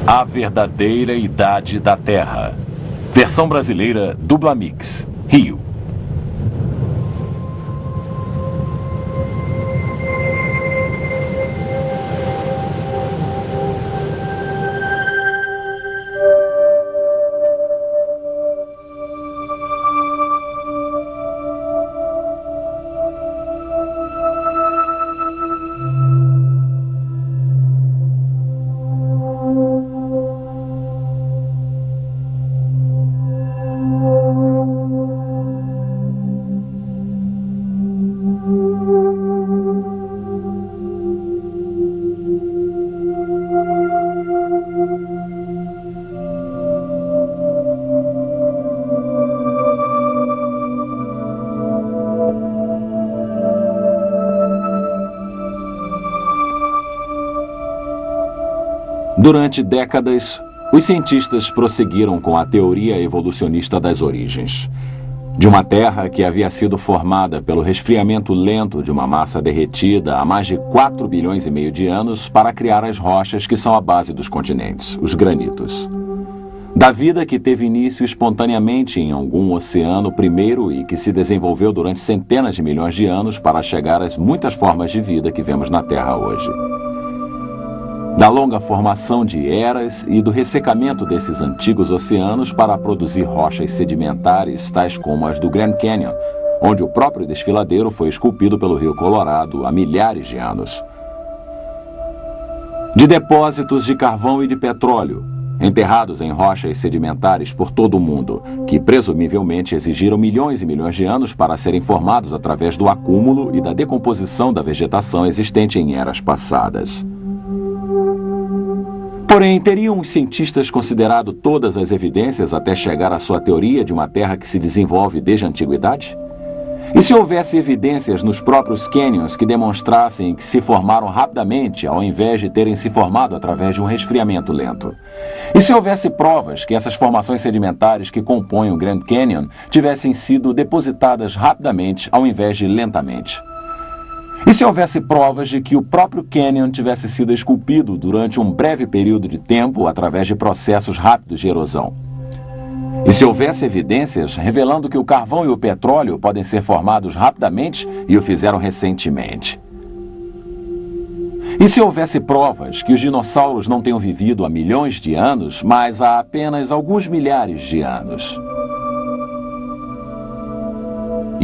A Verdadeira Idade da Terra. Versão brasileira Dublamix, Rio. Durante décadas, os cientistas prosseguiram com a teoria evolucionista das origens. De uma Terra que havia sido formada pelo resfriamento lento de uma massa derretida há mais de 4,5 bilhões de anos para criar as rochas que são a base dos continentes, os granitos. Da vida que teve início espontaneamente em algum oceano primeiro e que se desenvolveu durante centenas de milhões de anos para chegar às muitas formas de vida que vemos na Terra hoje. Da longa formação de eras e do ressecamento desses antigos oceanos para produzir rochas sedimentares tais como as do Grand Canyon, onde o próprio desfiladeiro foi esculpido pelo Rio Colorado há milhares de anos. De depósitos de carvão e de petróleo, enterrados em rochas sedimentares por todo o mundo, que presumivelmente exigiram milhões e milhões de anos para serem formados através do acúmulo e da decomposição da vegetação existente em eras passadas. Porém, teriam os cientistas considerado todas as evidências até chegar à sua teoria de uma Terra que se desenvolve desde a antiguidade? E se houvesse evidências nos próprios cânions que demonstrassem que se formaram rapidamente ao invés de terem se formado através de um resfriamento lento? E se houvesse provas que essas formações sedimentares que compõem o Grand Canyon tivessem sido depositadas rapidamente ao invés de lentamente? E se houvesse provas de que o próprio cânion tivesse sido esculpido durante um breve período de tempo através de processos rápidos de erosão? E se houvesse evidências revelando que o carvão e o petróleo podem ser formados rapidamente e o fizeram recentemente? E se houvesse provas que os dinossauros não tenham vivido há milhões de anos, mas há apenas alguns milhares de anos?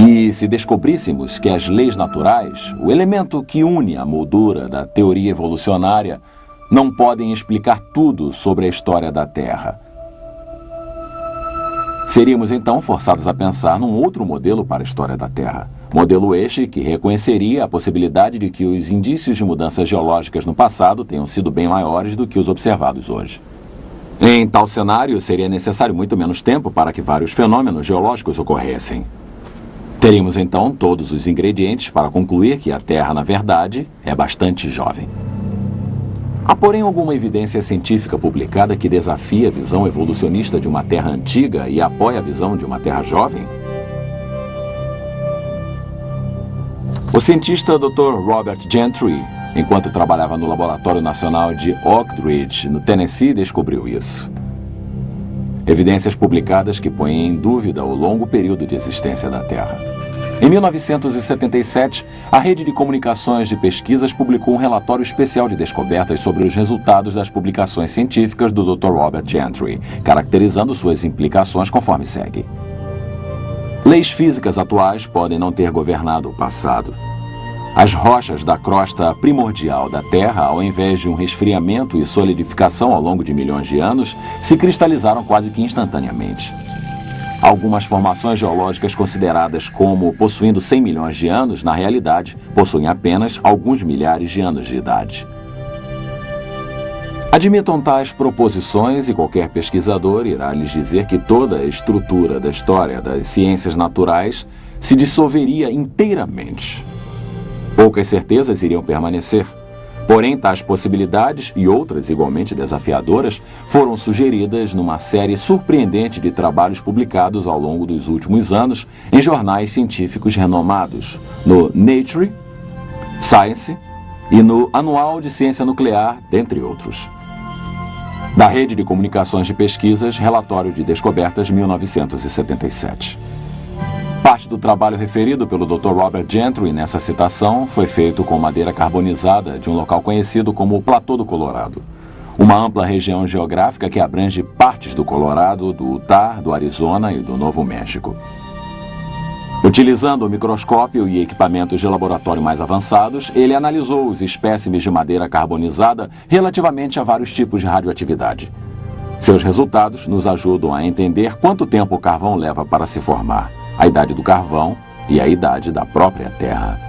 E se descobríssemos que as leis naturais, o elemento que une a moldura da teoria evolucionária, não podem explicar tudo sobre a história da Terra? Seríamos então forçados a pensar num outro modelo para a história da Terra. Modelo este que reconheceria a possibilidade de que os indícios de mudanças geológicas no passado tenham sido bem maiores do que os observados hoje. Em tal cenário, seria necessário muito menos tempo para que vários fenômenos geológicos ocorressem. Teríamos então todos os ingredientes para concluir que a Terra, na verdade, é bastante jovem. Há, porém, alguma evidência científica publicada que desafia a visão evolucionista de uma Terra antiga e apoia a visão de uma Terra jovem? O cientista Dr. Robert Gentry, enquanto trabalhava no Laboratório Nacional de Oak Ridge, no Tennessee, descobriu isso. Evidências publicadas que põem em dúvida o longo período de existência da Terra. Em 1977, a Rede de Comunicações de Pesquisas publicou um relatório especial de descobertas sobre os resultados das publicações científicas do Dr. Robert Gentry, caracterizando suas implicações conforme segue. Leis físicas atuais podem não ter governado o passado. As rochas da crosta primordial da Terra, ao invés de um resfriamento e solidificação ao longo de milhões de anos, se cristalizaram quase que instantaneamente. Algumas formações geológicas consideradas como possuindo 100 milhões de anos, na realidade, possuem apenas alguns milhares de anos de idade. Admitam tais proposições e qualquer pesquisador irá lhes dizer que toda a estrutura da história das ciências naturais se dissolveria inteiramente. Poucas certezas iriam permanecer. Porém, tais possibilidades e outras igualmente desafiadoras foram sugeridas numa série surpreendente de trabalhos publicados ao longo dos últimos anos em jornais científicos renomados, no Nature, Science e no Anual de Ciência Nuclear, dentre outros. Da Rede de Comunicações de Pesquisas, Relatório de Descobertas 1977. Parte do trabalho referido pelo Dr. Robert Gentry nessa citação foi feito com madeira carbonizada de um local conhecido como o Platô do Colorado, uma ampla região geográfica que abrange partes do Colorado, do Utah, do Arizona e do Novo México. Utilizando o microscópio e equipamentos de laboratório mais avançados, ele analisou os espécimes de madeira carbonizada relativamente a vários tipos de radioatividade. Seus resultados nos ajudam a entender quanto tempo o carvão leva para se formar, a idade do carvão e a idade da própria Terra.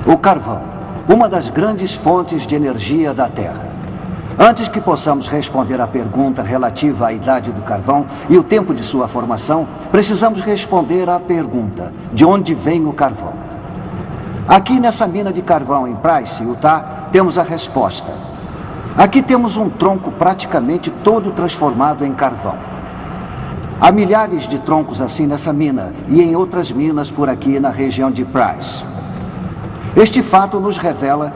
O carvão, uma das grandes fontes de energia da Terra. Antes que possamos responder à pergunta relativa à idade do carvão e o tempo de sua formação, precisamos responder à pergunta: de onde vem o carvão? Aqui nessa mina de carvão em Price, Utah, temos a resposta. Aqui temos um tronco praticamente todo transformado em carvão. Há milhares de troncos assim nessa mina e em outras minas por aqui na região de Price. Este fato nos revela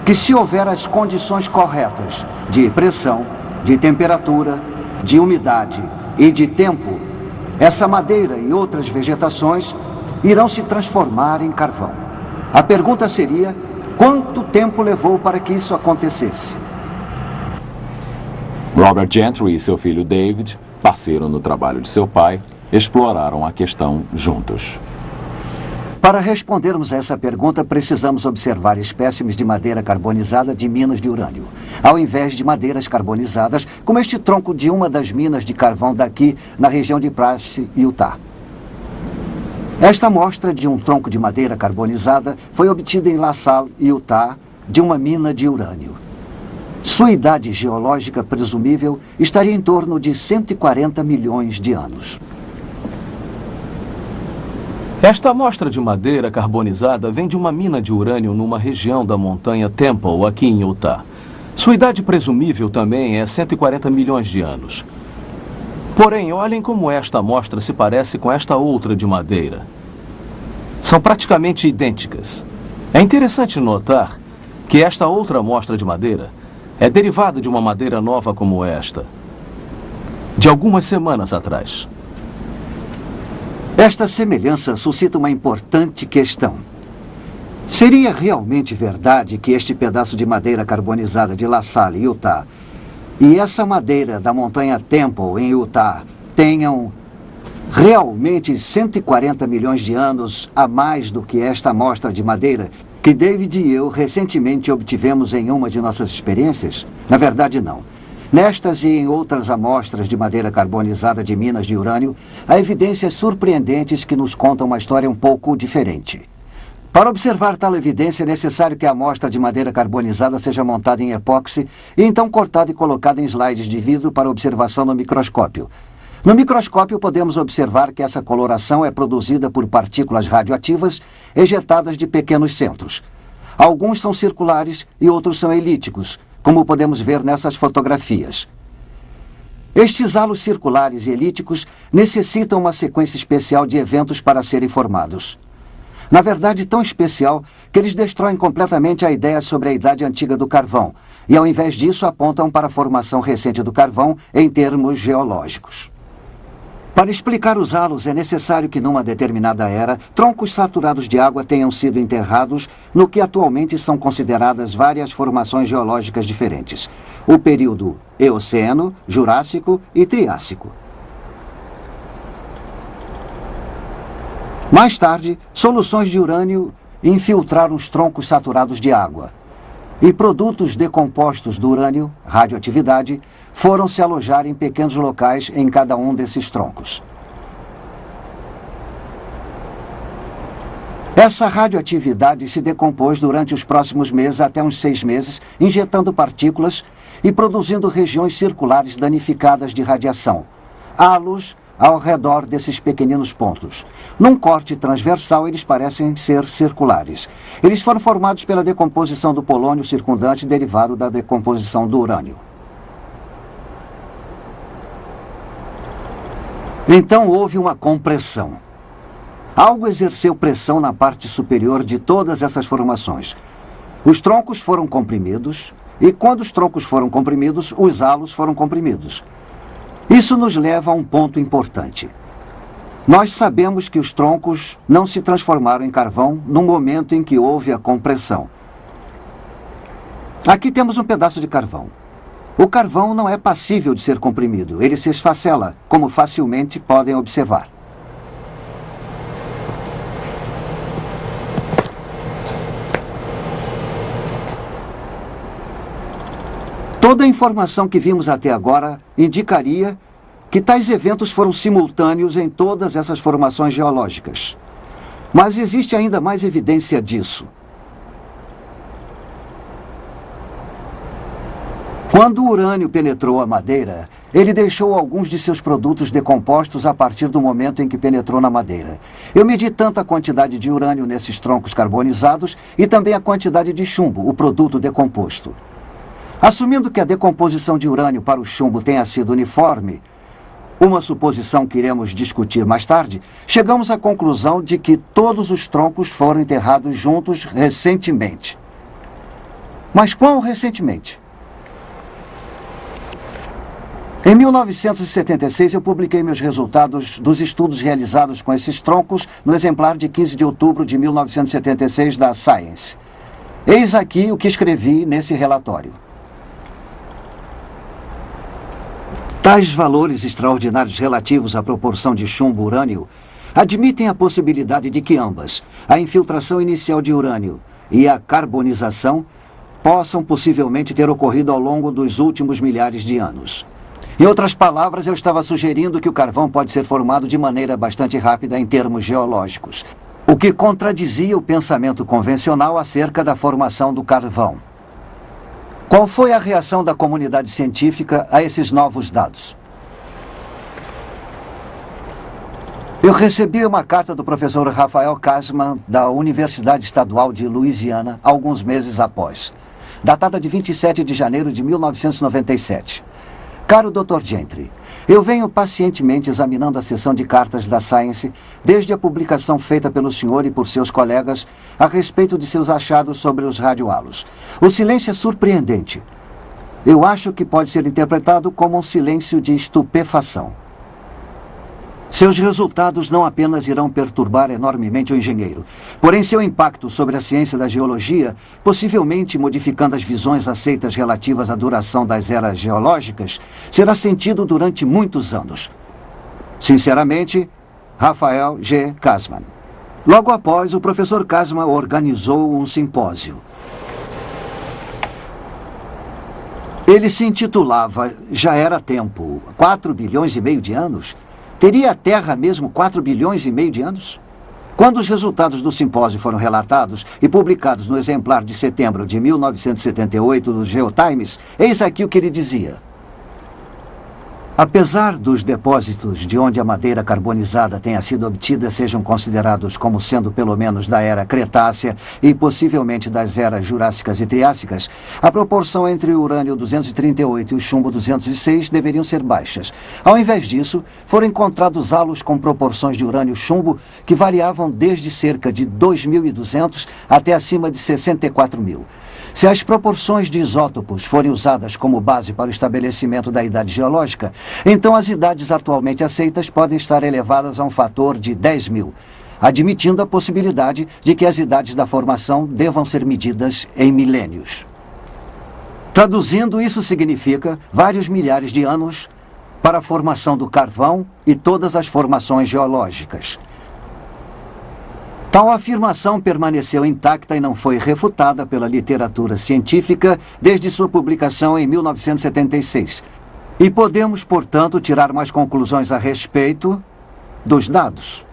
que se houver as condições corretas de pressão, de temperatura, de umidade e de tempo, essa madeira e outras vegetações irão se transformar em carvão. A pergunta seria: quanto tempo levou para que isso acontecesse? Robert Gentry e seu filho David, parceiro no trabalho de seu pai, exploraram a questão juntos. Para respondermos a essa pergunta, precisamos observar espécimes de madeira carbonizada de minas de urânio, ao invés de madeiras carbonizadas, como este tronco de uma das minas de carvão daqui, na região de Price, Utah. Esta amostra de um tronco de madeira carbonizada foi obtida em La Salle, Utah, de uma mina de urânio. Sua idade geológica presumível estaria em torno de 140 milhões de anos. Esta amostra de madeira carbonizada vem de uma mina de urânio numa região da montanha Temple, aqui em Utah. Sua idade presumível também é 140 milhões de anos. Porém, olhem como esta amostra se parece com esta outra de madeira. São praticamente idênticas. É interessante notar que esta outra amostra de madeira é derivada de uma madeira nova como esta, de algumas semanas atrás. Esta semelhança suscita uma importante questão. Seria realmente verdade que este pedaço de madeira carbonizada de La Salle, Utah, e essa madeira da montanha Temple, em Utah, tenham realmente 140 milhões de anos a mais do que esta amostra de madeira que David e eu recentemente obtivemos em uma de nossas experiências? Na verdade, não. Nestas e em outras amostras de madeira carbonizada de minas de urânio, há evidências surpreendentes que nos contam uma história um pouco diferente. Para observar tal evidência, é necessário que a amostra de madeira carbonizada seja montada em epóxi e então cortada e colocada em slides de vidro para observação no microscópio. No microscópio, podemos observar que essa coloração é produzida por partículas radioativas ejetadas de pequenos centros. Alguns são circulares e outros são elípticos, como podemos ver nessas fotografias. Estes halos circulares e elípticos necessitam uma sequência especial de eventos para serem formados. Na verdade, tão especial que eles destroem completamente a ideia sobre a idade antiga do carvão, e ao invés disso apontam para a formação recente do carvão em termos geológicos. Para explicar os halos, é necessário que numa determinada era, troncos saturados de água tenham sido enterrados no que atualmente são consideradas várias formações geológicas diferentes. O período Eoceno, Jurássico e Triássico. Mais tarde, soluções de urânio infiltraram os troncos saturados de água. E produtos decompostos do urânio, radioatividade, foram se alojar em pequenos locais em cada um desses troncos. Essa radioatividade se decompôs durante os próximos meses, até uns 6 meses, injetando partículas e produzindo regiões circulares danificadas de radiação, halos ao redor desses pequeninos pontos. Num corte transversal, eles parecem ser circulares. Eles foram formados pela decomposição do polônio circundante derivado da decomposição do urânio. Então houve uma compressão. Algo exerceu pressão na parte superior de todas essas formações. Os troncos foram comprimidos, e quando os troncos foram comprimidos, os halos foram comprimidos. Isso nos leva a um ponto importante. Nós sabemos que os troncos não se transformaram em carvão no momento em que houve a compressão. Aqui temos um pedaço de carvão. O carvão não é passível de ser comprimido, ele se esfacela, como facilmente podem observar. Toda a informação que vimos até agora indicaria que tais eventos foram simultâneos em todas essas formações geológicas. Mas existe ainda mais evidência disso. Quando o urânio penetrou a madeira, ele deixou alguns de seus produtos decompostos a partir do momento em que penetrou na madeira. Eu medi tanto a quantidade de urânio nesses troncos carbonizados e também a quantidade de chumbo, o produto decomposto. Assumindo que a decomposição de urânio para o chumbo tenha sido uniforme, uma suposição que iremos discutir mais tarde, chegamos à conclusão de que todos os troncos foram enterrados juntos recentemente. Mas quão recentemente? Em 1976, eu publiquei meus resultados dos estudos realizados com esses troncos no exemplar de 15 de outubro de 1976 da Science. Eis aqui o que escrevi nesse relatório. Tais valores extraordinários relativos à proporção de chumbo-urânio admitem a possibilidade de que ambas, a infiltração inicial de urânio e a carbonização, possam possivelmente ter ocorrido ao longo dos últimos milhares de anos. Em outras palavras, eu estava sugerindo que o carvão pode ser formado de maneira bastante rápida em termos geológicos, o que contradizia o pensamento convencional acerca da formação do carvão. Qual foi a reação da comunidade científica a esses novos dados? Eu recebi uma carta do professor Rafael Kasman, da Universidade Estadual de Louisiana, alguns meses após, datada de 27 de janeiro de 1997. Caro Dr. Gentry, eu venho pacientemente examinando a seção de cartas da Science desde a publicação feita pelo senhor e por seus colegas a respeito de seus achados sobre os radiohalos. O silêncio é surpreendente. Eu acho que pode ser interpretado como um silêncio de estupefação. Seus resultados não apenas irão perturbar enormemente o engenheiro, porém seu impacto sobre a ciência da geologia, possivelmente modificando as visões aceitas relativas à duração das eras geológicas, será sentido durante muitos anos. Sinceramente, Rafael G. Kasman. Logo após, o professor Kasman organizou um simpósio. Ele se intitulava Já Era Tempo, 4 bilhões e meio de anos? Teria a Terra mesmo 4 bilhões e meio de anos? Quando os resultados do simpósio foram relatados e publicados no exemplar de setembro de 1978 do GeoTimes, eis aqui o que ele dizia. Apesar dos depósitos de onde a madeira carbonizada tenha sido obtida sejam considerados como sendo pelo menos da era Cretácea e possivelmente das eras Jurássicas e Triássicas, a proporção entre o urânio 238 e o chumbo 206 deveriam ser baixas. Ao invés disso, foram encontrados halos com proporções de urânio-chumbo que variavam desde cerca de 2.200 até acima de 64.000. Se as proporções de isótopos forem usadas como base para o estabelecimento da idade geológica, então as idades atualmente aceitas podem estar elevadas a um fator de 10.000, admitindo a possibilidade de que as idades da formação devam ser medidas em milênios. Traduzindo, isso significa vários milhares de anos para a formação do carvão e todas as formações geológicas. Tal afirmação permaneceu intacta e não foi refutada pela literatura científica desde sua publicação em 1976. E podemos, portanto, tirar mais conclusões a respeito dos dados.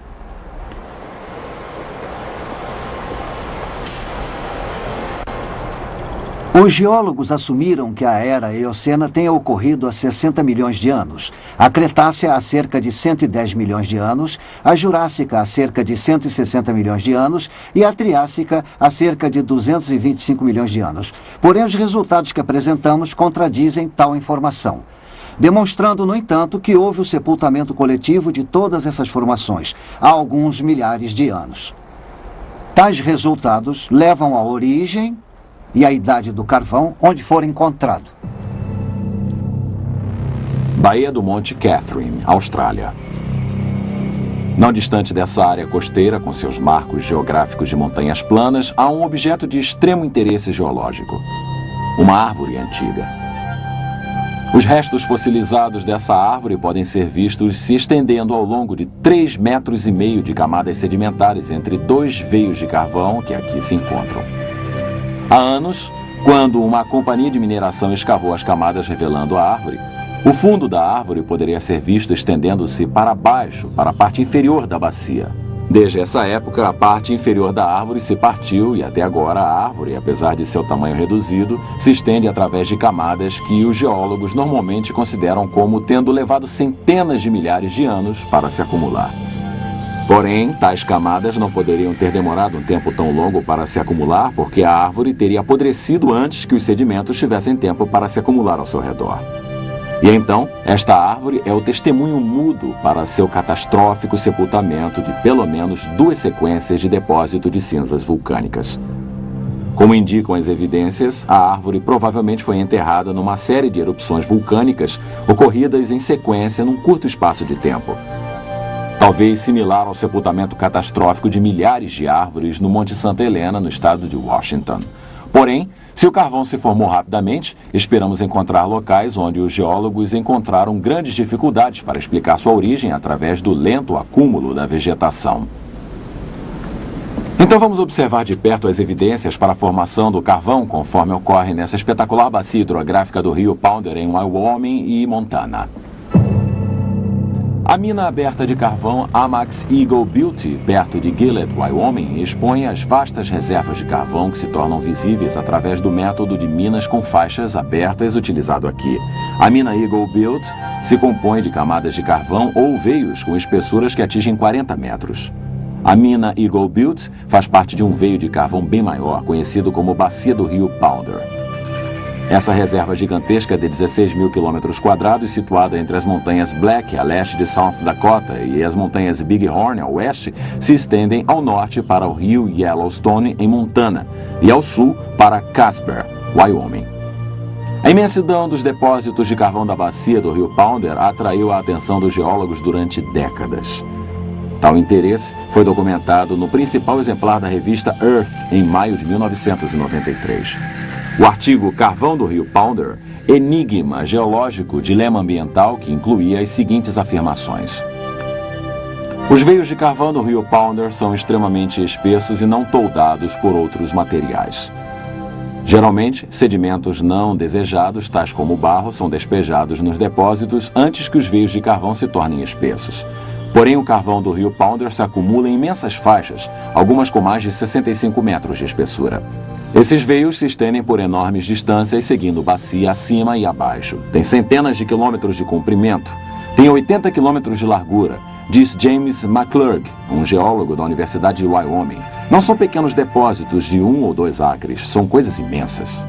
Os geólogos assumiram que a era Eocena tenha ocorrido há 60 milhões de anos, a Cretácea há cerca de 110 milhões de anos, a Jurássica há cerca de 160 milhões de anos e a Triássica há cerca de 225 milhões de anos. Porém, os resultados que apresentamos contradizem tal informação, demonstrando, no entanto, que houve o sepultamento coletivo de todas essas formações há alguns milhares de anos. Tais resultados levam à origem e a idade do carvão onde for encontrado. Baía do Monte Catherine, Austrália. Não distante dessa área costeira, com seus marcos geográficos de montanhas planas, há um objeto de extremo interesse geológico: uma árvore antiga. Os restos fossilizados dessa árvore podem ser vistos se estendendo ao longo de 3,5 metros de camadas sedimentares entre dois veios de carvão que aqui se encontram. Há anos, quando uma companhia de mineração escavou as camadas revelando a árvore, o fundo da árvore poderia ser visto estendendo-se para baixo, para a parte inferior da bacia. Desde essa época, a parte inferior da árvore se partiu e até agora a árvore, apesar de seu tamanho reduzido, se estende através de camadas que os geólogos normalmente consideram como tendo levado centenas de milhares de anos para se acumular. Porém, tais camadas não poderiam ter demorado um tempo tão longo para se acumular, porque a árvore teria apodrecido antes que os sedimentos tivessem tempo para se acumular ao seu redor. E então, esta árvore é o testemunho mudo para seu catastrófico sepultamento de pelo menos 2 sequências de depósito de cinzas vulcânicas. Como indicam as evidências, a árvore provavelmente foi enterrada numa série de erupções vulcânicas ocorridas em sequência num curto espaço de tempo. Talvez similar ao sepultamento catastrófico de milhares de árvores no Monte Santa Helena, no estado de Washington. Porém, se o carvão se formou rapidamente, esperamos encontrar locais onde os geólogos encontraram grandes dificuldades para explicar sua origem através do lento acúmulo da vegetação. Então vamos observar de perto as evidências para a formação do carvão conforme ocorre nessa espetacular bacia hidrográfica do rio Powder em Wyoming e Montana. A mina aberta de carvão Amax Eagle Beauty, perto de Gilead, Wyoming, expõe as vastas reservas de carvão que se tornam visíveis através do método de minas com faixas abertas utilizado aqui. A mina Eagle Beauty se compõe de camadas de carvão ou veios com espessuras que atingem 40 metros. A mina Eagle Beauty faz parte de um veio de carvão bem maior, conhecido como Bacia do Rio Powder. Essa reserva gigantesca de 16.000 km², situada entre as montanhas Black, a leste de South Dakota, e as montanhas Bighorn, a oeste, se estendem ao norte para o rio Yellowstone, em Montana, e ao sul para Casper, Wyoming. A imensidão dos depósitos de carvão da bacia do rio Powder atraiu a atenção dos geólogos durante décadas. Tal interesse foi documentado no principal exemplar da revista Earth, em maio de 1993. O artigo Carvão do Rio Powder, Enigma Geológico, Dilema Ambiental, que incluía as seguintes afirmações. Os veios de carvão do Rio Powder são extremamente espessos e não toldados por outros materiais. Geralmente, sedimentos não desejados, tais como o barro, são despejados nos depósitos antes que os veios de carvão se tornem espessos. Porém, o carvão do Rio Powder se acumula em imensas faixas, algumas com mais de 65 metros de espessura. Esses veios se estendem por enormes distâncias, seguindo bacia acima e abaixo. Tem centenas de quilômetros de comprimento. Tem 80 quilômetros de largura, diz James McClurg, um geólogo da Universidade de Wyoming. Não são pequenos depósitos de 1 ou 2 acres, são coisas imensas.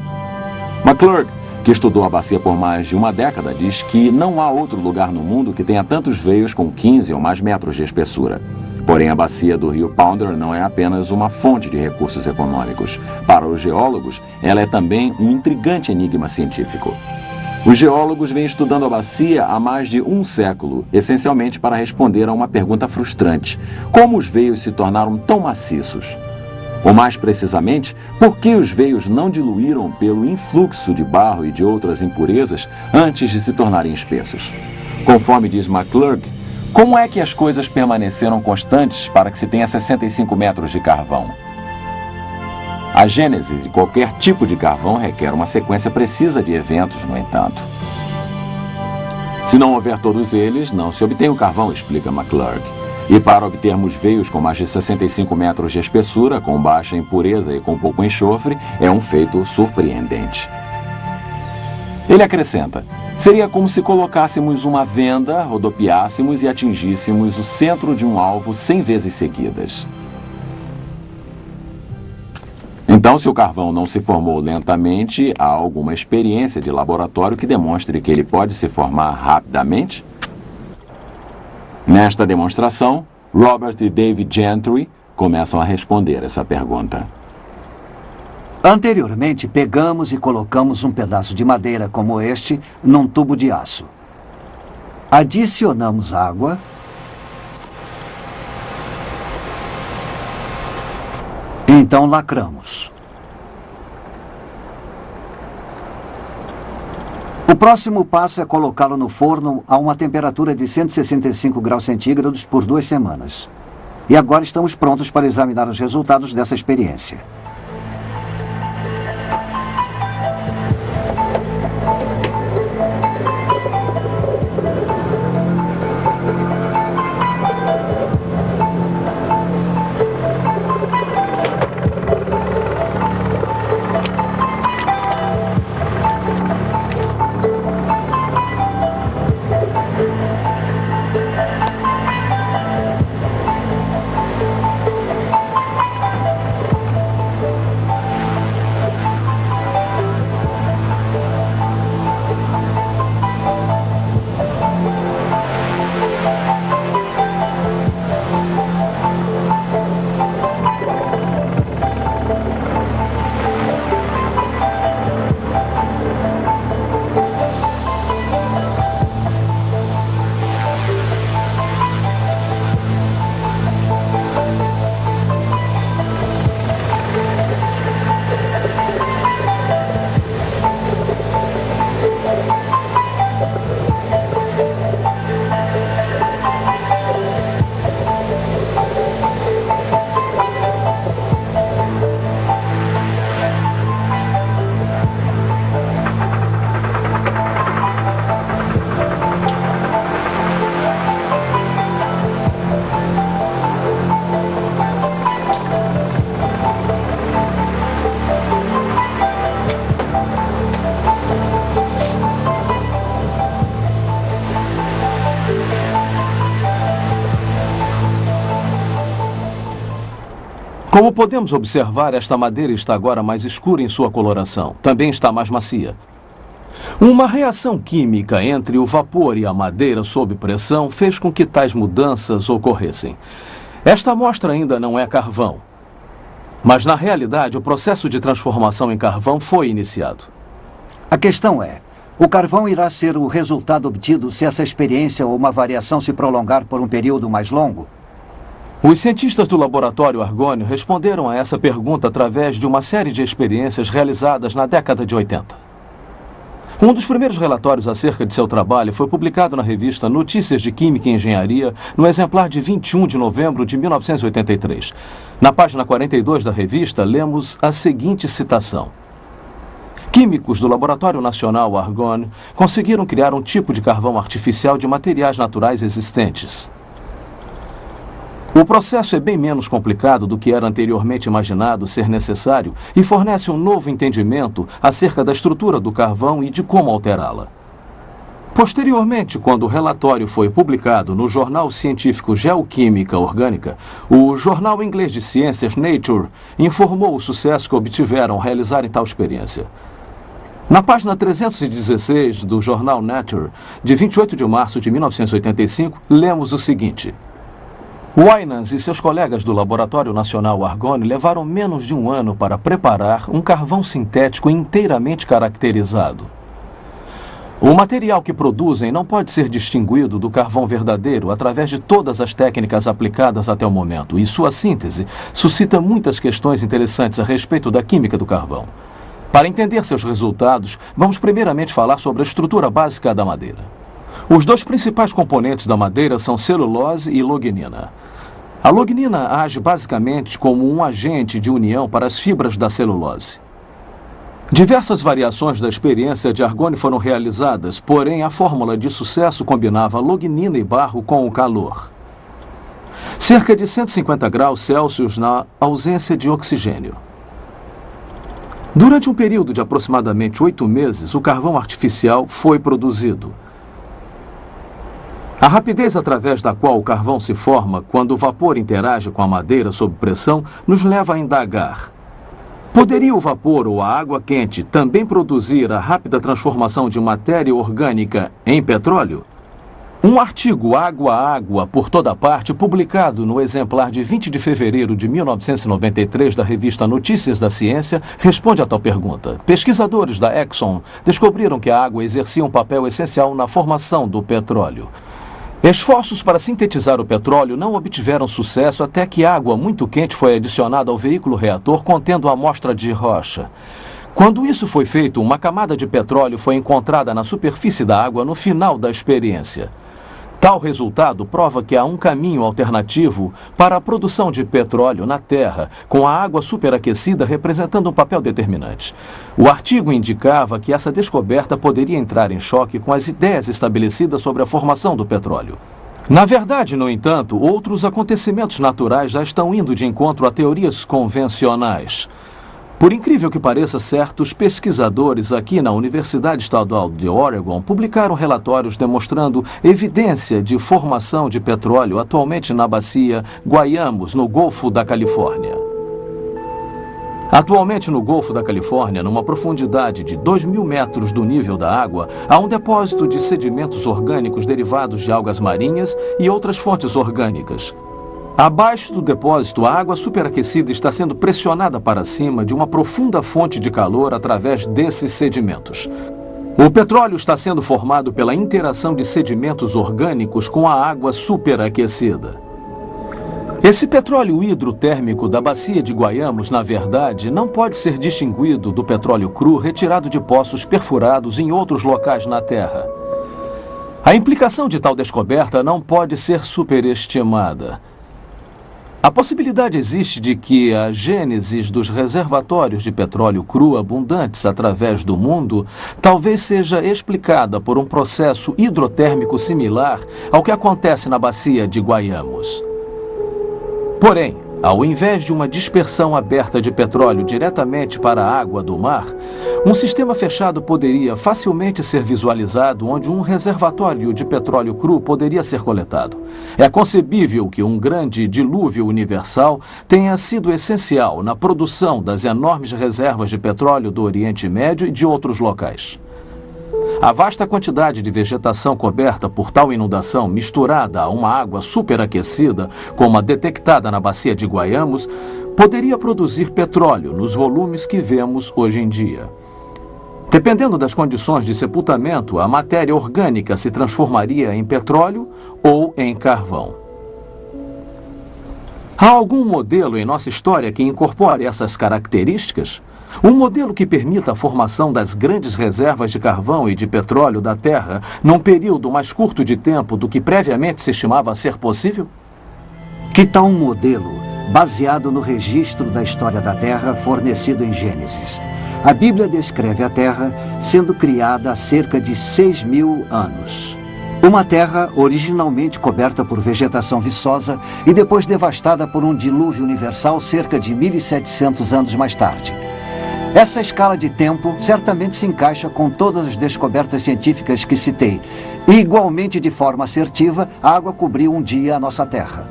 McClurg, que estudou a bacia por mais de uma década, diz que não há outro lugar no mundo que tenha tantos veios com 15 ou mais metros de espessura. Porém, a bacia do rio Pounder não é apenas uma fonte de recursos econômicos. Para os geólogos, ela é também um intrigante enigma científico. Os geólogos vêm estudando a bacia há mais de um século, essencialmente para responder a uma pergunta frustrante: como os veios se tornaram tão maciços? Ou mais precisamente, por que os veios não diluíram pelo influxo de barro e de outras impurezas antes de se tornarem espessos? Conforme diz McClurg, como é que as coisas permaneceram constantes para que se tenha 65 metros de carvão? A gênese de qualquer tipo de carvão requer uma sequência precisa de eventos, no entanto. Se não houver todos eles, não se obtém o carvão, explica McClurg. E para obtermos veios com mais de 65 metros de espessura, com baixa impureza e com pouco enxofre, é um feito surpreendente. Ele acrescenta: seria como se colocássemos uma venda, rodopiássemos e atingíssemos o centro de um alvo 100 vezes seguidas. Então, se o carvão não se formou lentamente, há alguma experiência de laboratório que demonstre que ele pode se formar rapidamente? Nesta demonstração, Robert e David Gentry começam a responder essa pergunta. Anteriormente, pegamos e colocamos um pedaço de madeira como este num tubo de aço. Adicionamos água. Então lacramos. O próximo passo é colocá-lo no forno a uma temperatura de 165 graus centígrados por 2 semanas. E agora estamos prontos para examinar os resultados dessa experiência. Como podemos observar, esta madeira está agora mais escura em sua coloração. Também está mais macia. Uma reação química entre o vapor e a madeira sob pressão fez com que tais mudanças ocorressem. Esta amostra ainda não é carvão. Mas, na realidade, o processo de transformação em carvão foi iniciado. A questão é: o carvão irá ser o resultado obtido se essa experiência ou uma variação se prolongar por um período mais longo? Os cientistas do laboratório Argonne responderam a essa pergunta através de uma série de experiências realizadas na década de 80. Um dos primeiros relatórios acerca de seu trabalho foi publicado na revista Notícias de Química e Engenharia, no exemplar de 21 de novembro de 1983. Na página 42 da revista, lemos a seguinte citação: químicos do Laboratório Nacional Argonne conseguiram criar um tipo de carvão artificial de materiais naturais existentes. O processo é bem menos complicado do que era anteriormente imaginado ser necessário e fornece um novo entendimento acerca da estrutura do carvão e de como alterá-la. Posteriormente, quando o relatório foi publicado no jornal científico Geoquímica Orgânica, o jornal inglês de ciências Nature informou o sucesso que obtiveram ao realizarem tal experiência. Na página 316 do jornal Nature, de 28 de março de 1985, lemos o seguinte: Winans e seus colegas do Laboratório Nacional Argonne levaram menos de um ano para preparar um carvão sintético inteiramente caracterizado. O material que produzem não pode ser distinguido do carvão verdadeiro através de todas as técnicas aplicadas até o momento, e sua síntese suscita muitas questões interessantes a respeito da química do carvão. Para entender seus resultados, vamos primeiramente falar sobre a estrutura básica da madeira. Os dois principais componentes da madeira são celulose e lognina. A lognina age basicamente como um agente de união para as fibras da celulose. Diversas variações da experiência de Argonne foram realizadas, porém a fórmula de sucesso combinava lognina e barro com o calor. Cerca de 150 graus Celsius na ausência de oxigênio. Durante um período de aproximadamente 8 meses, o carvão artificial foi produzido. A rapidez através da qual o carvão se forma quando o vapor interage com a madeira sob pressão nos leva a indagar. Poderia o vapor ou a água quente também produzir a rápida transformação de matéria orgânica em petróleo? Um artigo Água a Água por toda parte, publicado no exemplar de 20 de fevereiro de 1993 da revista Notícias da Ciência, responde a tal pergunta. Pesquisadores da Exxon descobriram que a água exercia um papel essencial na formação do petróleo. Esforços para sintetizar o petróleo não obtiveram sucesso até que água muito quente foi adicionada ao veículo reator contendo a amostra de rocha. Quando isso foi feito, uma camada de petróleo foi encontrada na superfície da água no final da experiência. Tal resultado prova que há um caminho alternativo para a produção de petróleo na Terra, com a água superaquecida representando um papel determinante. O artigo indicava que essa descoberta poderia entrar em choque com as ideias estabelecidas sobre a formação do petróleo. Na verdade, no entanto, outros acontecimentos naturais já estão indo de encontro a teorias convencionais. Por incrível que pareça, certos pesquisadores aqui na Universidade Estadual de Oregon publicaram relatórios demonstrando evidência de formação de petróleo atualmente na bacia Guayamos, no Golfo da Califórnia. Atualmente no Golfo da Califórnia, numa profundidade de 2.000 metros do nível da água, há um depósito de sedimentos orgânicos derivados de algas marinhas e outras fontes orgânicas. Abaixo do depósito, a água superaquecida está sendo pressionada para cima de uma profunda fonte de calor através desses sedimentos. O petróleo está sendo formado pela interação de sedimentos orgânicos com a água superaquecida. Esse petróleo hidrotérmico da bacia de Guayamos, na verdade, não pode ser distinguido do petróleo cru retirado de poços perfurados em outros locais na Terra. A implicação de tal descoberta não pode ser superestimada. A possibilidade existe de que a gênese dos reservatórios de petróleo cru abundantes através do mundo talvez seja explicada por um processo hidrotérmico similar ao que acontece na bacia de Guayamos. Porém, ao invés de uma dispersão aberta de petróleo diretamente para a água do mar, um sistema fechado poderia facilmente ser visualizado onde um reservatório de petróleo cru poderia ser coletado. É concebível que um grande dilúvio universal tenha sido essencial na produção das enormes reservas de petróleo do Oriente Médio e de outros locais. A vasta quantidade de vegetação coberta por tal inundação, misturada a uma água superaquecida, como a detectada na bacia de Guayamos, poderia produzir petróleo nos volumes que vemos hoje em dia. Dependendo das condições de sepultamento, a matéria orgânica se transformaria em petróleo ou em carvão. Há algum modelo em nossa história que incorpore essas características? Um modelo que permita a formação das grandes reservas de carvão e de petróleo da Terra num período mais curto de tempo do que previamente se estimava ser possível? Que tal um modelo baseado no registro da história da Terra fornecido em Gênesis? A Bíblia descreve a Terra sendo criada há cerca de 6.000 anos. Uma terra originalmente coberta por vegetação viçosa e depois devastada por um dilúvio universal cerca de 1.700 anos mais tarde. Essa escala de tempo certamente se encaixa com todas as descobertas científicas que citei. E, igualmente de forma assertiva, a água cobriu um dia a nossa Terra.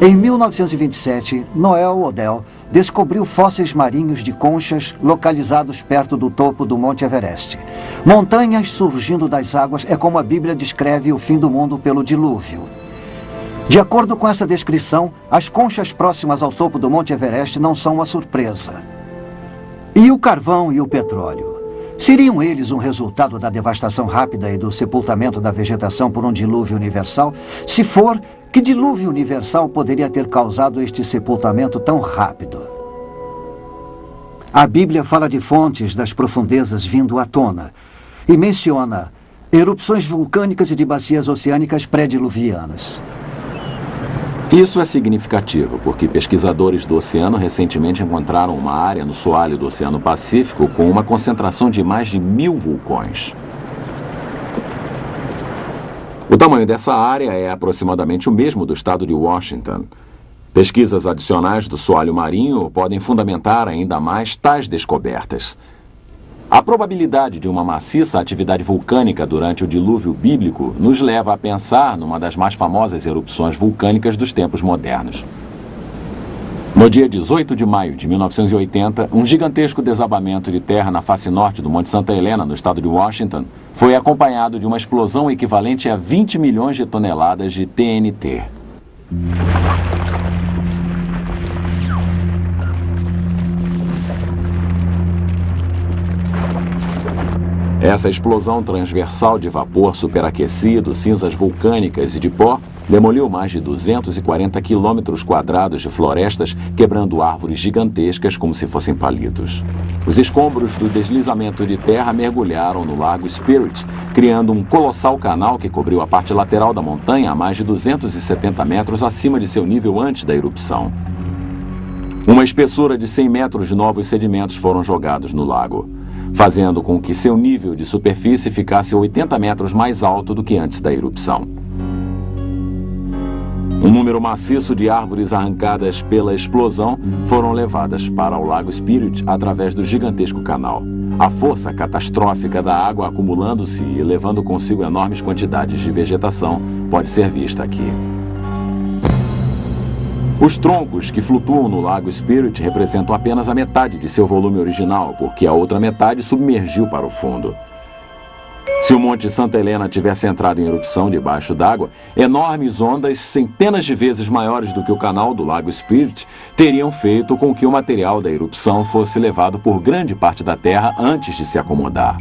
Em 1927, Noel Odell descobriu fósseis marinhos de conchas localizados perto do topo do Monte Everest. Montanhas surgindo das águas é como a Bíblia descreve o fim do mundo pelo dilúvio. De acordo com essa descrição, as conchas próximas ao topo do Monte Everest não são uma surpresa. E o carvão e o petróleo? Seriam eles um resultado da devastação rápida e do sepultamento da vegetação por um dilúvio universal? Se for, que dilúvio universal poderia ter causado este sepultamento tão rápido? A Bíblia fala de fontes das profundezas vindo à tona e menciona erupções vulcânicas e de bacias oceânicas pré-diluvianas. Isso é significativo, porque pesquisadores do oceano recentemente encontraram uma área no soalho do Oceano Pacífico com uma concentração de mais de 1000 vulcões. O tamanho dessa área é aproximadamente o mesmo do estado de Washington. Pesquisas adicionais do soalho marinho podem fundamentar ainda mais tais descobertas. A probabilidade de uma maciça atividade vulcânica durante o dilúvio bíblico nos leva a pensar numa das mais famosas erupções vulcânicas dos tempos modernos. No dia 18 de maio de 1980, um gigantesco desabamento de terra na face norte do Monte Santa Helena, no estado de Washington, foi acompanhado de uma explosão equivalente a 20 milhões de toneladas de TNT. Essa explosão transversal de vapor superaquecido, cinzas vulcânicas e de pó demoliu mais de 240 quilômetros quadrados de florestas, quebrando árvores gigantescas como se fossem palitos. Os escombros do deslizamento de terra mergulharam no Lago Spirit, criando um colossal canal que cobriu a parte lateral da montanha a mais de 270 metros acima de seu nível antes da erupção. Uma espessura de 100 metros de novos sedimentos foram jogados no lago, fazendo com que seu nível de superfície ficasse 80 metros mais alto do que antes da erupção. Um número maciço de árvores arrancadas pela explosão foram levadas para o Lago Spirit através do gigantesco canal. A força catastrófica da água acumulando-se e levando consigo enormes quantidades de vegetação pode ser vista aqui. Os troncos que flutuam no Lago Spirit representam apenas a metade de seu volume original, porque a outra metade submergiu para o fundo. Se o Monte Santa Helena tivesse entrado em erupção debaixo d'água, enormes ondas, centenas de vezes maiores do que o canal do Lago Spirit, teriam feito com que o material da erupção fosse levado por grande parte da Terra antes de se acomodar.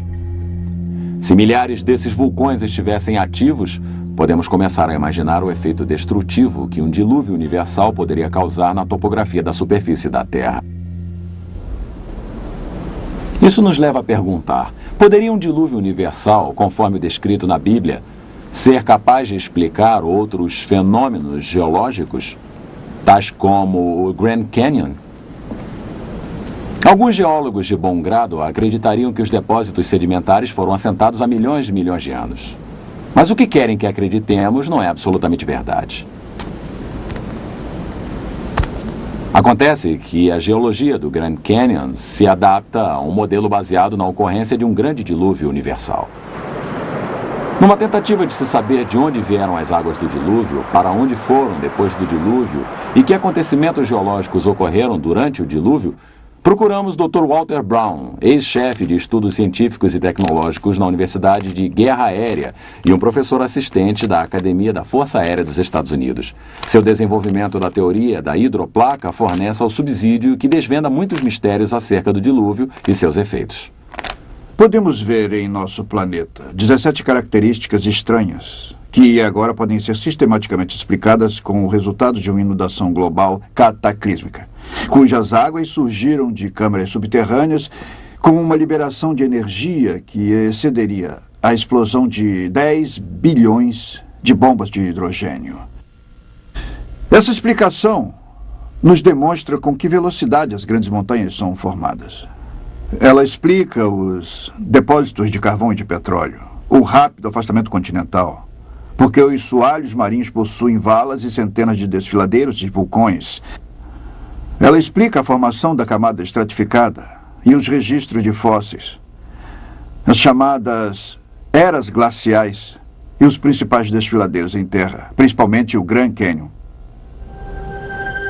Se milhares desses vulcões estivessem ativos, podemos começar a imaginar o efeito destrutivo que um dilúvio universal poderia causar na topografia da superfície da Terra. Isso nos leva a perguntar: poderia um dilúvio universal, conforme descrito na Bíblia, ser capaz de explicar outros fenômenos geológicos, tais como o Grand Canyon? Alguns geólogos de bom grado acreditariam que os depósitos sedimentares foram assentados há milhões de anos. Mas o que querem que acreditemos não é absolutamente verdade. Acontece que a geologia do Grand Canyon se adapta a um modelo baseado na ocorrência de um grande dilúvio universal. Numa tentativa de se saber de onde vieram as águas do dilúvio, para onde foram depois do dilúvio e que acontecimentos geológicos ocorreram durante o dilúvio, procuramos Dr. Walter Brown, ex-chefe de estudos científicos e tecnológicos na Universidade de Guerra Aérea e um professor assistente da Academia da Força Aérea dos Estados Unidos. Seu desenvolvimento da teoria da hidroplaca fornece ao subsídio que desvenda muitos mistérios acerca do dilúvio e seus efeitos. Podemos ver em nosso planeta 17 características estranhas que agora podem ser sistematicamente explicadas com o resultado de uma inundação global cataclísmica, cujas águas surgiram de câmaras subterrâneas com uma liberação de energia que excederia a explosão de 10 bilhões de bombas de hidrogênio. Essa explicação nos demonstra com que velocidade as grandes montanhas são formadas. Ela explica os depósitos de carvão e de petróleo, o rápido afastamento continental, porque os soalhos marinhos possuem valas e centenas de desfiladeiros de vulcões. Ela explica a formação da camada estratificada e os registros de fósseis, as chamadas eras glaciais e os principais desfiladeiros em terra, principalmente o Grand Canyon.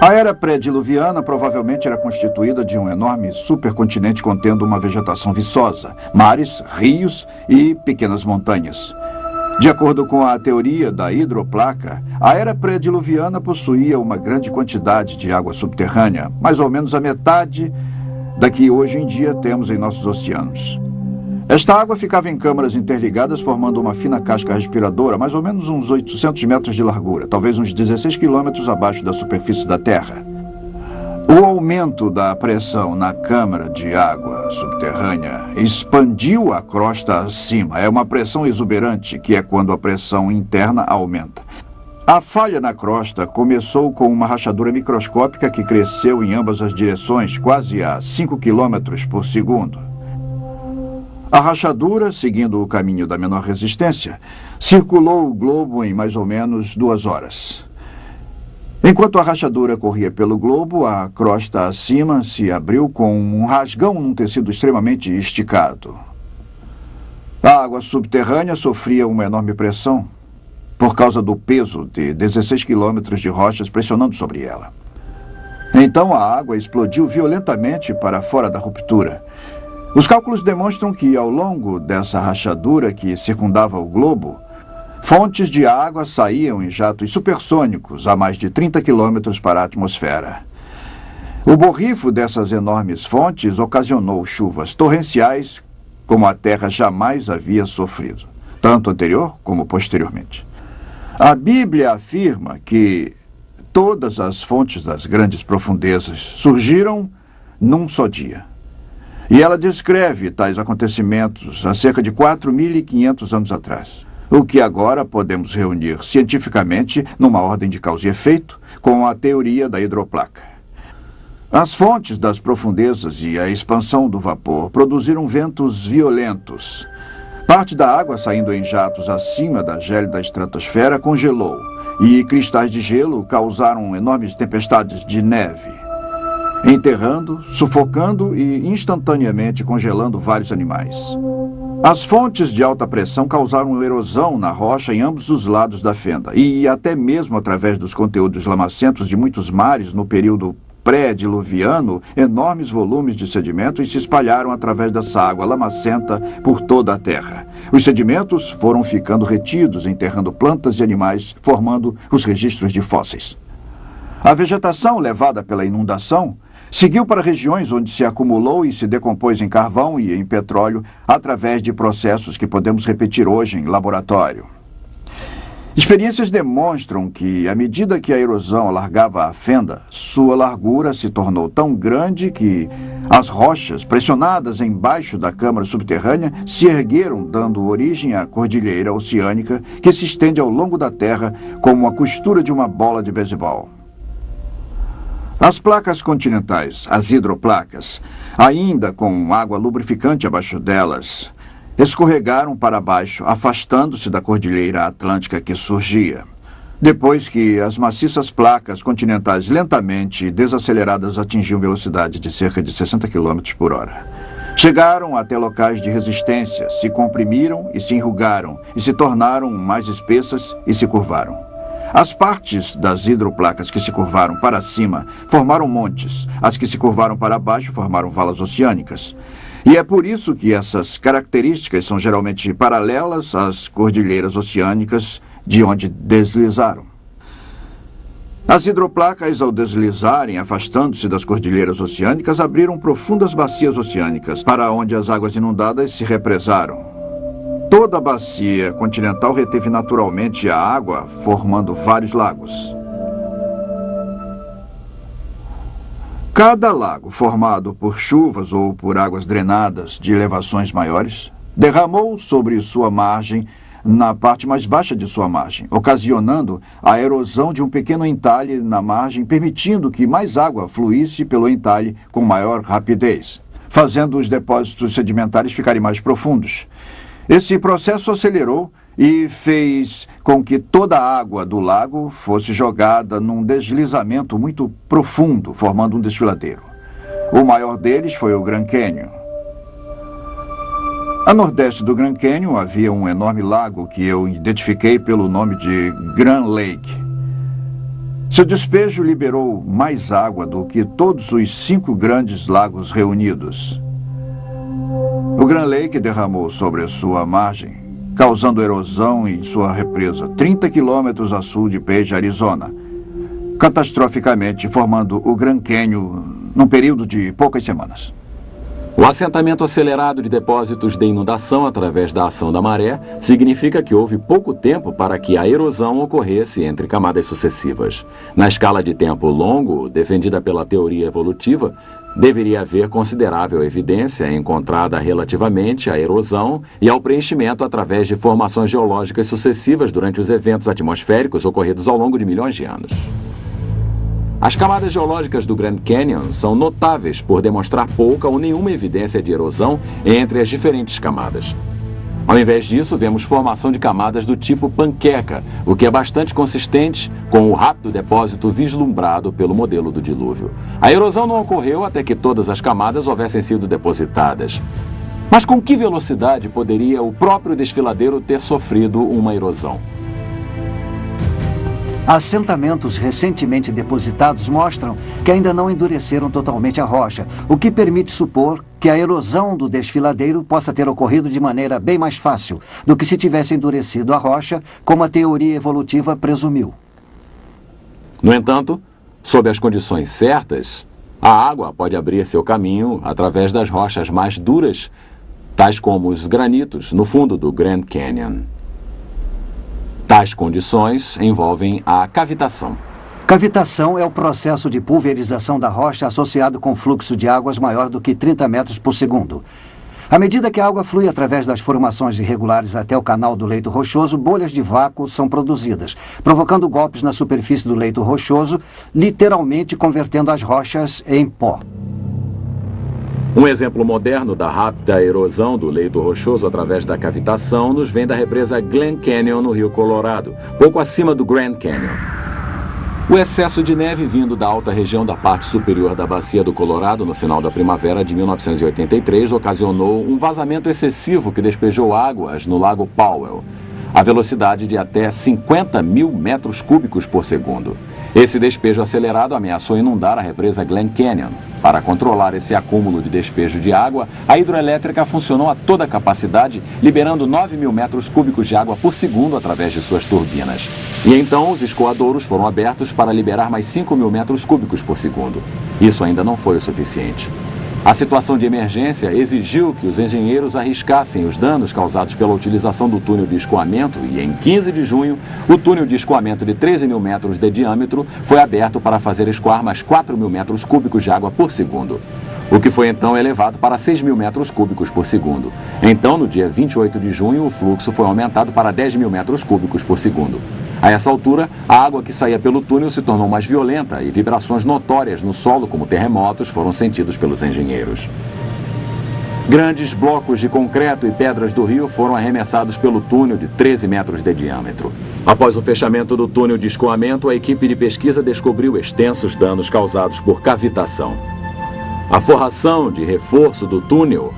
A era pré-diluviana provavelmente era constituída de um enorme supercontinente contendo uma vegetação viçosa, mares, rios e pequenas montanhas. De acordo com a teoria da hidroplaca, a era pré-diluviana possuía uma grande quantidade de água subterrânea, mais ou menos a metade da que hoje em dia temos em nossos oceanos. Esta água ficava em câmaras interligadas, formando uma fina casca respiradora, mais ou menos uns 800 metros de largura, talvez uns 16 quilômetros abaixo da superfície da Terra. O aumento da pressão na câmara de água subterrânea expandiu a crosta acima. É uma pressão exuberante, que é quando a pressão interna aumenta. A falha na crosta começou com uma rachadura microscópica que cresceu em ambas as direções, quase a 5 quilômetros por segundo. A rachadura, seguindo o caminho da menor resistência, circulou o globo em mais ou menos 2 horas. Enquanto a rachadura corria pelo globo, a crosta acima se abriu com um rasgão num tecido extremamente esticado. A água subterrânea sofria uma enorme pressão por causa do peso de 16 quilômetros de rochas pressionando sobre ela. Então a água explodiu violentamente para fora da ruptura. Os cálculos demonstram que, ao longo dessa rachadura que circundava o globo, fontes de água saíam em jatos supersônicos a mais de 30 quilômetros para a atmosfera. O borrifo dessas enormes fontes ocasionou chuvas torrenciais como a Terra jamais havia sofrido, tanto anterior como posteriormente. A Bíblia afirma que todas as fontes das grandes profundezas surgiram num só dia. E ela descreve tais acontecimentos há cerca de 4.500 anos atrás. O que agora podemos reunir cientificamente numa ordem de causa e efeito com a teoria da hidroplaca. As fontes das profundezas e a expansão do vapor produziram ventos violentos. Parte da água saindo em jatos acima da gélida estratosfera congelou, e cristais de gelo causaram enormes tempestades de neve, enterrando, sufocando e instantaneamente congelando vários animais. As fontes de alta pressão causaram erosão na rocha em ambos os lados da fenda, e até mesmo através dos conteúdos lamacentos de muitos mares no período pré-diluviano, enormes volumes de sedimentos se espalharam através dessa água lamacenta por toda a Terra. Os sedimentos foram ficando retidos, enterrando plantas e animais, formando os registros de fósseis. A vegetação levada pela inundação seguiu para regiões onde se acumulou e se decompôs em carvão e em petróleo através de processos que podemos repetir hoje em laboratório. Experiências demonstram que, à medida que a erosão alargava a fenda, sua largura se tornou tão grande que as rochas, pressionadas embaixo da câmara subterrânea, se ergueram, dando origem à cordilheira oceânica que se estende ao longo da Terra como a costura de uma bola de beisebol. As placas continentais, as hidroplacas, ainda com água lubrificante abaixo delas, escorregaram para baixo, afastando-se da cordilheira atlântica que surgia. Depois que as maciças placas continentais lentamente desaceleradas atingiam velocidade de cerca de 60 km por hora. Chegaram até locais de resistência, se comprimiram e se enrugaram, e se tornaram mais espessas e se curvaram. As partes das hidroplacas que se curvaram para cima formaram montes, as que se curvaram para baixo formaram valas oceânicas. E é por isso que essas características são geralmente paralelas às cordilheiras oceânicas de onde deslizaram. As hidroplacas, ao deslizarem, afastando-se das cordilheiras oceânicas, abriram profundas bacias oceânicas, para onde as águas inundadas se represaram. Toda a bacia continental reteve naturalmente a água, formando vários lagos. Cada lago, formado por chuvas ou por águas drenadas de elevações maiores, derramou sobre sua margem na parte mais baixa de sua margem, ocasionando a erosão de um pequeno entalhe na margem, permitindo que mais água fluísse pelo entalhe com maior rapidez, fazendo os depósitos sedimentares ficarem mais profundos. Esse processo acelerou e fez com que toda a água do lago fosse jogada num deslizamento muito profundo, formando um desfiladeiro. O maior deles foi o Grand Canyon. A nordeste do Grand Canyon havia um enorme lago que eu identifiquei pelo nome de Grand Lake. Seu despejo liberou mais água do que todos os 5 grandes lagos reunidos. O Grand Lake derramou sobre a sua margem causando erosão em sua represa, 30 quilômetros a sul de Page, Arizona, catastroficamente formando o Grand Canyon num período de poucas semanas. O assentamento acelerado de depósitos de inundação através da ação da maré significa que houve pouco tempo para que a erosão ocorresse entre camadas sucessivas. Na escala de tempo longo, defendida pela teoria evolutiva, deveria haver considerável evidência encontrada relativamente à erosão e ao preenchimento através de formações geológicas sucessivas durante os eventos atmosféricos ocorridos ao longo de milhões de anos. As camadas geológicas do Grand Canyon são notáveis por demonstrar pouca ou nenhuma evidência de erosão entre as diferentes camadas. Ao invés disso, vemos formação de camadas do tipo panqueca, o que é bastante consistente com o rápido depósito vislumbrado pelo modelo do dilúvio. A erosão não ocorreu até que todas as camadas houvessem sido depositadas. Mas com que velocidade poderia o próprio desfiladeiro ter sofrido uma erosão? Assentamentos recentemente depositados mostram que ainda não endureceram totalmente a rocha, o que permite supor que a erosão do desfiladeiro possa ter ocorrido de maneira bem mais fácil do que se tivesse endurecido a rocha, como a teoria evolutiva presumiu. No entanto, sob as condições certas, a água pode abrir seu caminho através das rochas mais duras, tais como os granitos no fundo do Grand Canyon. Tais condições envolvem a cavitação. Cavitação é o processo de pulverização da rocha associado com fluxo de águas maior do que 30 metros por segundo. À medida que a água flui através das formações irregulares até o canal do leito rochoso, bolhas de vácuo são produzidas, provocando golpes na superfície do leito rochoso, literalmente convertendo as rochas em pó. Um exemplo moderno da rápida erosão do leito rochoso através da cavitação nos vem da represa Glen Canyon, no Rio Colorado, pouco acima do Grand Canyon. O excesso de neve vindo da alta região da parte superior da bacia do Colorado no final da primavera de 1983 ocasionou um vazamento excessivo que despejou águas no Lago Powell, a velocidade de até 50 mil metros cúbicos por segundo. Esse despejo acelerado ameaçou inundar a represa Glen Canyon. Para controlar esse acúmulo de despejo de água, a hidroelétrica funcionou a toda capacidade, liberando 9 mil metros cúbicos de água por segundo através de suas turbinas. E então os escoadouros foram abertos para liberar mais 5 mil metros cúbicos por segundo. Isso ainda não foi o suficiente. A situação de emergência exigiu que os engenheiros arriscassem os danos causados pela utilização do túnel de escoamento e, em 15 de junho, o túnel de escoamento de 13 mil metros de diâmetro foi aberto para fazer escoar mais 4 mil metros cúbicos de água por segundo, o que foi então elevado para 6 mil metros cúbicos por segundo. Então, no dia 28 de junho, o fluxo foi aumentado para 10 mil metros cúbicos por segundo. A essa altura, a água que saía pelo túnel se tornou mais violenta e vibrações notórias no solo, como terremotos, foram sentidos pelos engenheiros. Grandes blocos de concreto e pedras do rio foram arremessados pelo túnel de 13 metros de diâmetro. Após o fechamento do túnel de escoamento, a equipe de pesquisa descobriu extensos danos causados por cavitação. A forração de reforço do túnel,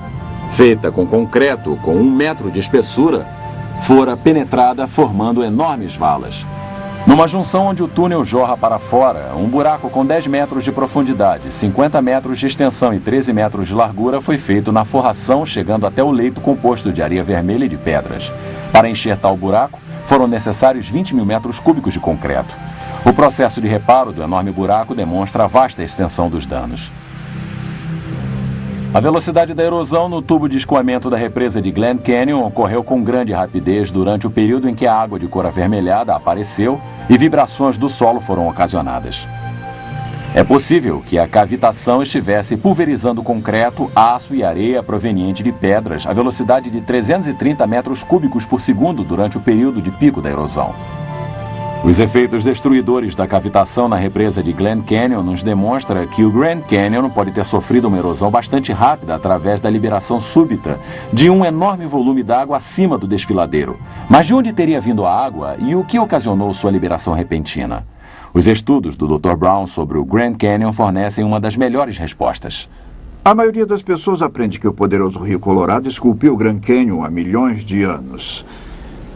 feita com concreto com 1 metro de espessura, fora penetrada formando enormes valas. Numa junção onde o túnel jorra para fora, um buraco com 10 metros de profundidade, 50 metros de extensão e 13 metros de largura foi feito na forração, chegando até o leito composto de areia vermelha e de pedras. Para encher tal buraco, foram necessários 20 mil metros cúbicos de concreto. O processo de reparo do enorme buraco demonstra a vasta extensão dos danos. A velocidade da erosão no tubo de escoamento da represa de Glen Canyon ocorreu com grande rapidez durante o período em que a água de cor avermelhada apareceu e vibrações do solo foram ocasionadas. É possível que a cavitação estivesse pulverizando concreto, aço e areia proveniente de pedras a velocidade de 330 metros cúbicos por segundo durante o período de pico da erosão. Os efeitos destruidores da cavitação na represa de Glen Canyon nos demonstra que o Grand Canyon pode ter sofrido uma erosão bastante rápida através da liberação súbita de um enorme volume d'água acima do desfiladeiro. Mas de onde teria vindo a água e o que ocasionou sua liberação repentina? Os estudos do Dr. Brown sobre o Grand Canyon fornecem uma das melhores respostas. A maioria das pessoas aprende que o poderoso Rio Colorado esculpiu o Grand Canyon há milhões de anos.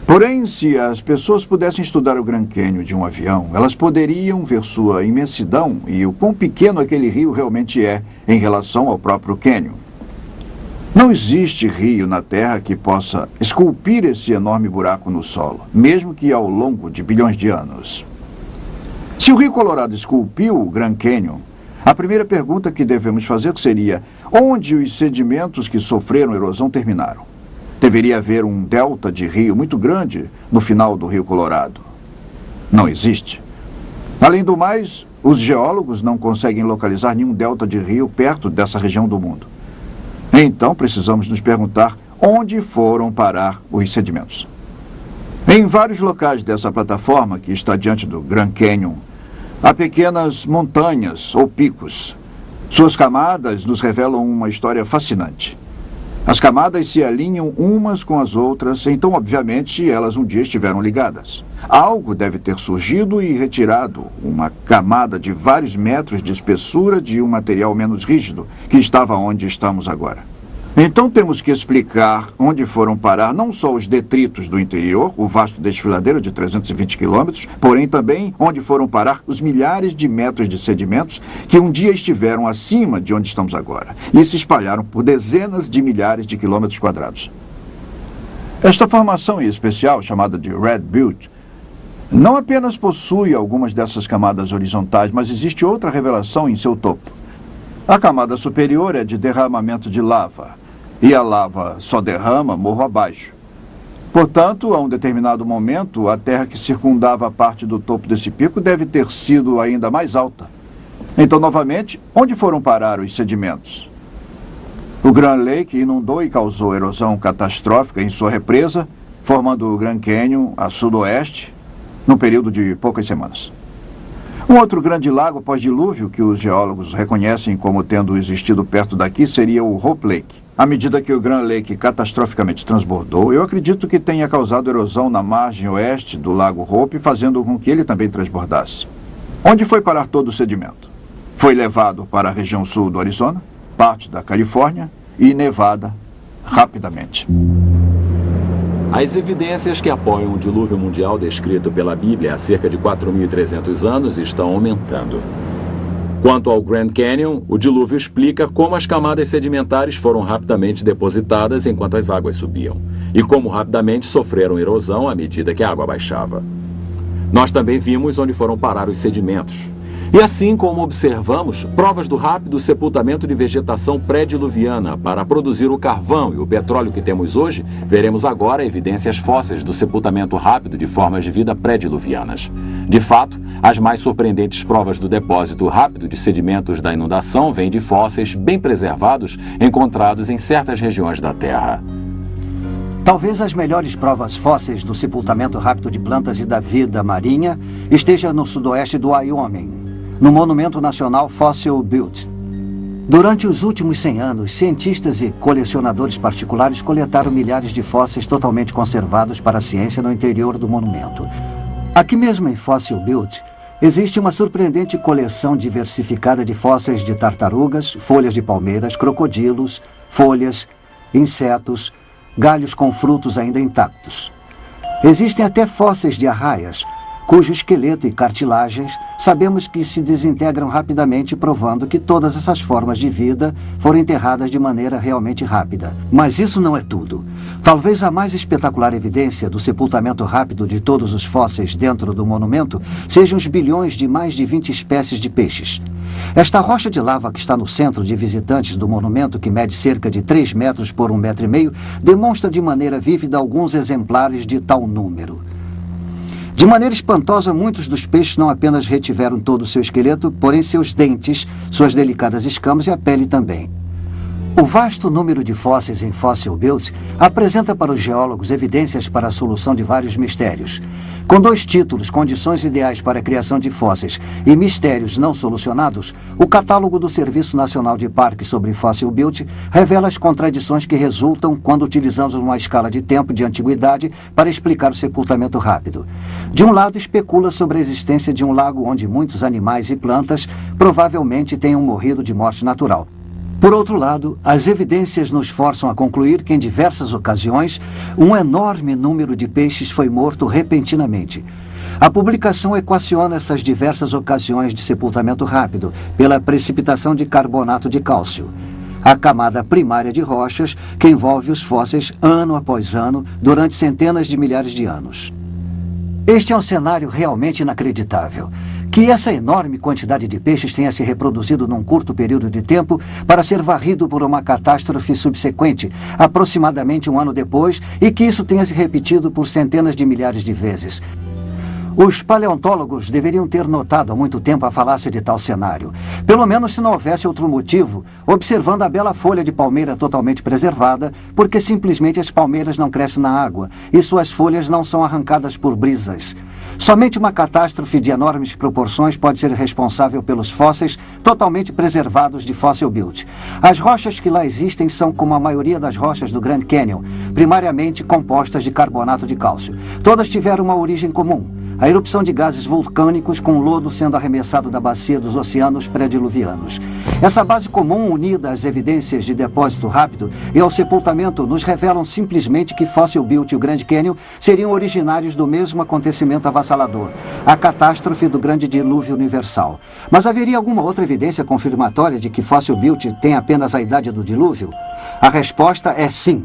Porém, se as pessoas pudessem estudar o Grand Canyon de um avião, elas poderiam ver sua imensidão e o quão pequeno aquele rio realmente é em relação ao próprio Canyon. Não existe rio na Terra que possa esculpir esse enorme buraco no solo, mesmo que ao longo de bilhões de anos. Se o Rio Colorado esculpiu o Grand Canyon, a primeira pergunta que devemos fazer seria: onde os sedimentos que sofreram erosão terminaram? Deveria haver um delta de rio muito grande no final do Rio Colorado. Não existe. Além do mais, os geólogos não conseguem localizar nenhum delta de rio perto dessa região do mundo. Então, precisamos nos perguntar onde foram parar os sedimentos. Em vários locais dessa plataforma, que está diante do Grand Canyon, há pequenas montanhas ou picos. Suas camadas nos revelam uma história fascinante. As camadas se alinham umas com as outras, então, obviamente, elas um dia estiveram ligadas. Algo deve ter surgido e retirado uma camada de vários metros de espessura de um material menos rígido, que estava onde estamos agora. Então temos que explicar onde foram parar não só os detritos do interior, o vasto desfiladeiro de 320 quilômetros, porém também onde foram parar os milhares de metros de sedimentos que um dia estiveram acima de onde estamos agora e se espalharam por dezenas de milhares de quilômetros quadrados. Esta formação em especial, chamada de Red Butte, não apenas possui algumas dessas camadas horizontais, mas existe outra revelação em seu topo. A camada superior é de derramamento de lava, e a lava só derrama morro abaixo. Portanto, a um determinado momento, a terra que circundava a parte do topo desse pico deve ter sido ainda mais alta. Então, novamente, onde foram parar os sedimentos? O Grand Lake inundou e causou erosão catastrófica em sua represa, formando o Grand Canyon a sudoeste, num período de poucas semanas. Um outro grande lago pós-dilúvio que os geólogos reconhecem como tendo existido perto daqui seria o Hope Lake. À medida que o Grand Lake catastroficamente transbordou, eu acredito que tenha causado erosão na margem oeste do lago Hope, fazendo com que ele também transbordasse. Onde foi parar todo o sedimento? Foi levado para a região sul do Arizona, parte da Califórnia e Nevada rapidamente. As evidências que apoiam o dilúvio mundial descrito pela Bíblia há cerca de 4.300 anos estão aumentando. Quanto ao Grand Canyon, o dilúvio explica como as camadas sedimentares foram rapidamente depositadas enquanto as águas subiam, e como rapidamente sofreram erosão à medida que a água baixava. Nós também vimos onde foram parar os sedimentos. E assim como observamos provas do rápido sepultamento de vegetação pré-diluviana para produzir o carvão e o petróleo que temos hoje, veremos agora evidências fósseis do sepultamento rápido de formas de vida pré-diluvianas. De fato, as mais surpreendentes provas do depósito rápido de sedimentos da inundação vêm de fósseis bem preservados encontrados em certas regiões da Terra. Talvez as melhores provas fósseis do sepultamento rápido de plantas e da vida marinha esteja no sudoeste do Wyoming, no Monumento Nacional Fossil Butte. Durante os últimos 100 anos, cientistas e colecionadores particulares coletaram milhares de fósseis totalmente conservados para a ciência no interior do monumento. Aqui mesmo em Fossil Butte, existe uma surpreendente coleção diversificada de fósseis de tartarugas, folhas de palmeiras, crocodilos, folhas, insetos, galhos com frutos ainda intactos. Existem até fósseis de arraias, cujo esqueleto e cartilagens sabemos que se desintegram rapidamente, provando que todas essas formas de vida foram enterradas de maneira realmente rápida. Mas isso não é tudo. Talvez a mais espetacular evidência do sepultamento rápido de todos os fósseis dentro do monumento sejam os bilhões de mais de 20 espécies de peixes. Esta rocha de lava que está no centro de visitantes do monumento, que mede cerca de 3 metros por 1,5 metros, demonstra de maneira vívida alguns exemplares de tal número. De maneira espantosa, muitos dos peixes não apenas retiveram todo o seu esqueleto, porém seus dentes, suas delicadas escamas e a pele também. O vasto número de fósseis em Fossil Butte apresenta para os geólogos evidências para a solução de vários mistérios. Com 2 títulos, Condições Ideais para a Criação de Fósseis e Mistérios Não Solucionados, o catálogo do Serviço Nacional de Parques sobre Fossil Butte revela as contradições que resultam quando utilizamos uma escala de tempo de antiguidade para explicar o sepultamento rápido. De um lado, especula sobre a existência de um lago onde muitos animais e plantas provavelmente tenham morrido de morte natural. Por outro lado, as evidências nos forçam a concluir que em diversas ocasiões, um enorme número de peixes foi morto repentinamente. A publicação equaciona essas diversas ocasiões de sepultamento rápido pela precipitação de carbonato de cálcio. a camada primária de rochas que envolve os fósseis ano após ano durante centenas de milhares de anos. Este é um cenário realmente inacreditável. Que essa enorme quantidade de peixes tenha se reproduzido num curto período de tempo para ser varrido por uma catástrofe subsequente, aproximadamente um ano depois, e que isso tenha se repetido por centenas de milhares de vezes. Os paleontólogos deveriam ter notado há muito tempo a falácia de tal cenário. Pelo menos se não houvesse outro motivo, observando a bela folha de palmeira totalmente preservada, porque simplesmente as palmeiras não crescem na água e suas folhas não são arrancadas por brisas. Somente uma catástrofe de enormes proporções pode ser responsável pelos fósseis totalmente preservados de Fossil Butte. As rochas que lá existem são como a maioria das rochas do Grand Canyon, primariamente compostas de carbonato de cálcio. Todas tiveram uma origem comum: a erupção de gases vulcânicos com lodo sendo arremessado da bacia dos oceanos pré-diluvianos. Essa base comum, unida às evidências de depósito rápido e ao sepultamento, nos revelam simplesmente que Fossil Butte e o Grand Canyon seriam originários do mesmo acontecimento avassalador, a catástrofe do Grande Dilúvio Universal. Mas haveria alguma outra evidência confirmatória de que Fossil Butte tem apenas a idade do dilúvio? A resposta é sim.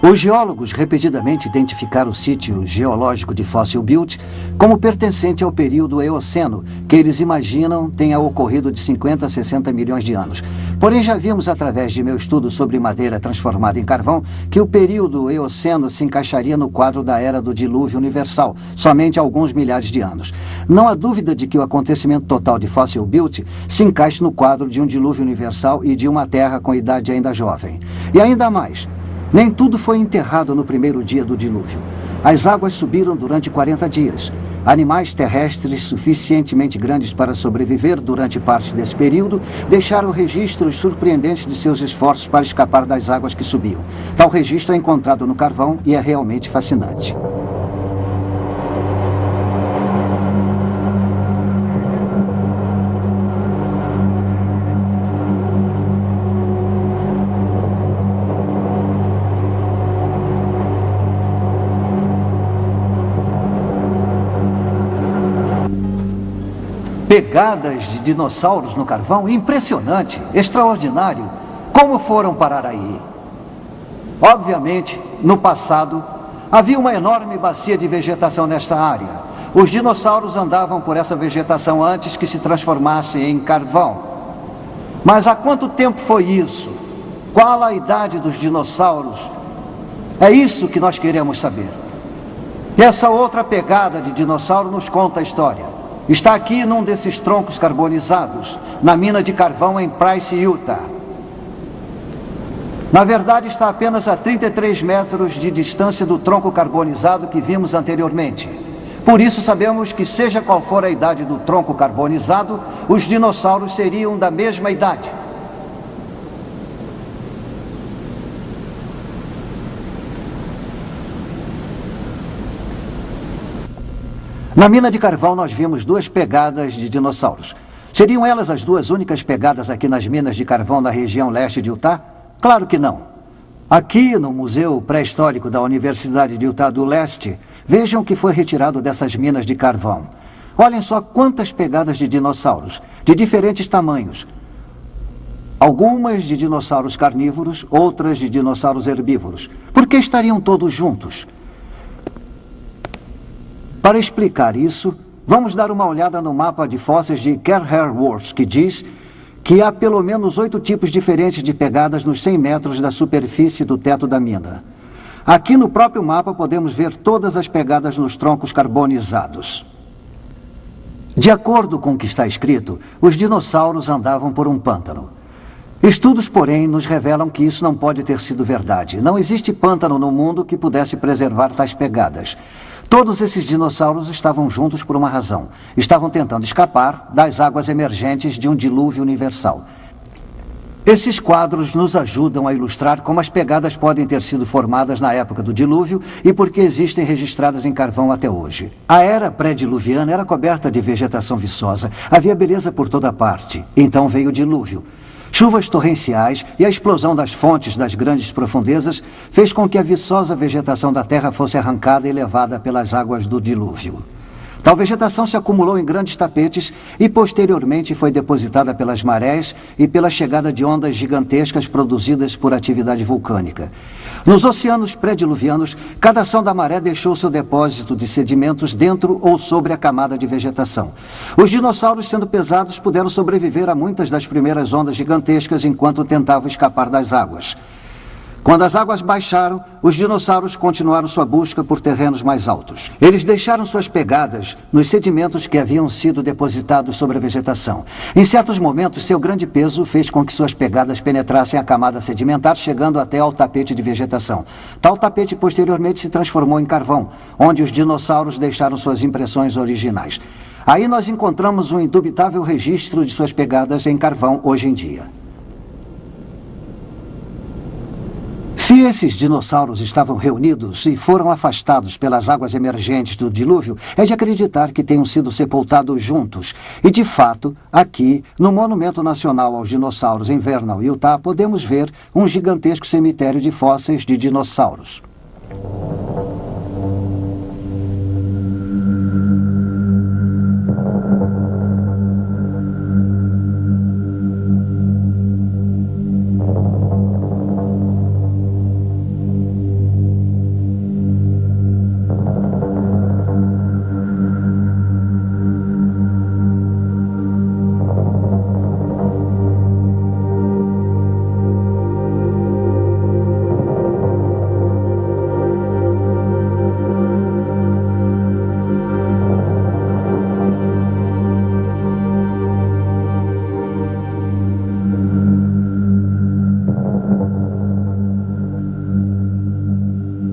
Os geólogos repetidamente identificaram o sítio geológico de Fossil Butte como pertencente ao período Eoceno, que eles imaginam tenha ocorrido de 50 a 60 milhões de anos. Porém, já vimos através de meu estudo sobre madeira transformada em carvão que o período Eoceno se encaixaria no quadro da Era do Dilúvio Universal, somente há alguns milhares de anos. Não há dúvida de que o acontecimento total de Fossil Butte se encaixe no quadro de um dilúvio universal e de uma Terra com idade ainda jovem. E ainda mais, nem tudo foi enterrado no primeiro dia do dilúvio. As águas subiram durante 40 dias. Animais terrestres suficientemente grandes para sobreviver durante parte desse período deixaram registros surpreendentes de seus esforços para escapar das águas que subiam. Tal registro é encontrado no carvão e é realmente fascinante. Pegadas de dinossauros no carvão? Impressionante, extraordinário. Como foram parar aí? Obviamente, no passado, havia uma enorme bacia de vegetação nesta área. Os dinossauros andavam por essa vegetação antes que se transformasse em carvão. Mas há quanto tempo foi isso? Qual a idade dos dinossauros? É isso que nós queremos saber. E essa outra pegada de dinossauro nos conta a história. Está aqui num desses troncos carbonizados, na mina de carvão em Price, Utah. Na verdade, está apenas a 33 metros de distância do tronco carbonizado que vimos anteriormente. Por isso sabemos que, seja qual for a idade do tronco carbonizado, os dinossauros seriam da mesma idade. Na mina de carvão nós vimos duas pegadas de dinossauros. Seriam elas as duas únicas pegadas aqui nas minas de carvão da região leste de Utah? Claro que não. Aqui no Museu Pré-Histórico da Universidade de Utah do Leste, vejam o que foi retirado dessas minas de carvão. Olhem só quantas pegadas de dinossauros, de diferentes tamanhos. Algumas de dinossauros carnívoros, outras de dinossauros herbívoros. Por que estariam todos juntos? Para explicar isso, vamos dar uma olhada no mapa de fósseis de Kerr-Haworth, que diz que há pelo menos 8 tipos diferentes de pegadas nos 100 metros da superfície do teto da mina. Aqui no próprio mapa podemos ver todas as pegadas nos troncos carbonizados. De acordo com o que está escrito, os dinossauros andavam por um pântano. Estudos, porém, nos revelam que isso não pode ter sido verdade. Não existe pântano no mundo que pudesse preservar tais pegadas. Todos esses dinossauros estavam juntos por uma razão. Estavam tentando escapar das águas emergentes de um dilúvio universal. Esses quadros nos ajudam a ilustrar como as pegadas podem ter sido formadas na época do dilúvio e por que existem registradas em carvão até hoje. A era pré-diluviana era coberta de vegetação viçosa. Havia beleza por toda parte. Então veio o dilúvio. Chuvas torrenciais e a explosão das fontes das grandes profundezas fez com que a viçosa vegetação da Terra fosse arrancada e levada pelas águas do dilúvio. Tal vegetação se acumulou em grandes tapetes e posteriormente foi depositada pelas marés e pela chegada de ondas gigantescas produzidas por atividade vulcânica. Nos oceanos pré-diluvianos, cada ação da maré deixou seu depósito de sedimentos dentro ou sobre a camada de vegetação. Os dinossauros, sendo pesados, puderam sobreviver a muitas das primeiras ondas gigantescas enquanto tentavam escapar das águas. Quando as águas baixaram, os dinossauros continuaram sua busca por terrenos mais altos. Eles deixaram suas pegadas nos sedimentos que haviam sido depositados sobre a vegetação. Em certos momentos, seu grande peso fez com que suas pegadas penetrassem a camada sedimentar, chegando até ao tapete de vegetação. Tal tapete posteriormente se transformou em carvão, onde os dinossauros deixaram suas impressões originais. Aí nós encontramos um indubitável registro de suas pegadas em carvão hoje em dia. Se esses dinossauros estavam reunidos e foram afastados pelas águas emergentes do dilúvio, é de acreditar que tenham sido sepultados juntos. E, de fato, aqui, no Monumento Nacional aos Dinossauros em Vernal, Utah, podemos ver um gigantesco cemitério de fósseis de dinossauros.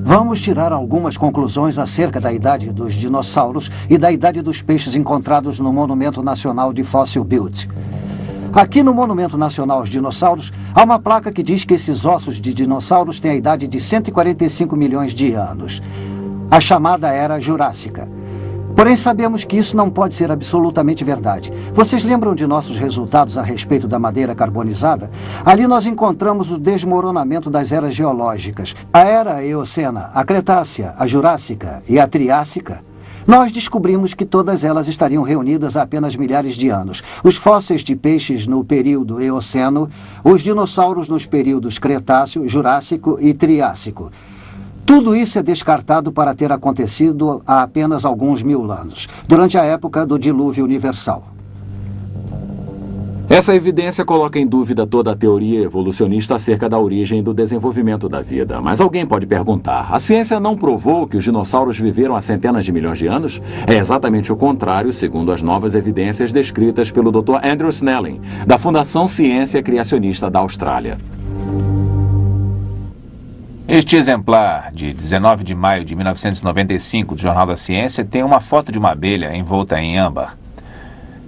Vamos tirar algumas conclusões acerca da idade dos dinossauros e da idade dos peixes encontrados no Monumento Nacional de Fossil Butte. Aqui no Monumento Nacional aos Dinossauros, há uma placa que diz que esses ossos de dinossauros têm a idade de 145 milhões de anos, a chamada Era Jurássica. Porém, sabemos que isso não pode ser absolutamente verdade. Vocês lembram de nossos resultados a respeito da madeira carbonizada? Ali nós encontramos o desmoronamento das eras geológicas. A Era Eocena, a Cretácea, a Jurássica e a Triássica. Nós descobrimos que todas elas estariam reunidas há apenas milhares de anos. Os fósseis de peixes no período Eoceno, os dinossauros nos períodos Cretáceo, Jurássico e Triássico. Tudo isso é descartado para ter acontecido há apenas alguns mil anos, durante a época do dilúvio universal. Essa evidência coloca em dúvida toda a teoria evolucionista acerca da origem e do desenvolvimento da vida. Mas alguém pode perguntar, a ciência não provou que os dinossauros viveram há centenas de milhões de anos? É exatamente o contrário, segundo as novas evidências descritas pelo Dr. Andrew Snelling, da Fundação Ciência Criacionista da Austrália. Este exemplar, de 19 de maio de 1995, do Jornal da Ciência, tem uma foto de uma abelha envolta em âmbar.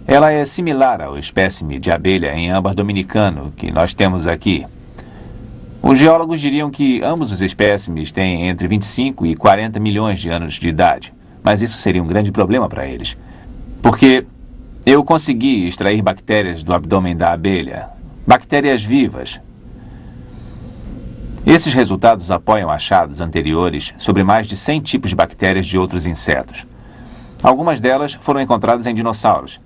Ela é similar ao espécime de abelha em âmbar dominicano que nós temos aqui. Os geólogos diriam que ambos os espécimes têm entre 25 e 40 milhões de anos de idade, mas isso seria um grande problema para eles, porque eu consegui extrair bactérias do abdômen da abelha, bactérias vivas. Esses resultados apoiam achados anteriores sobre mais de 100 tipos de bactérias de outros insetos. Algumas delas foram encontradas em dinossauros.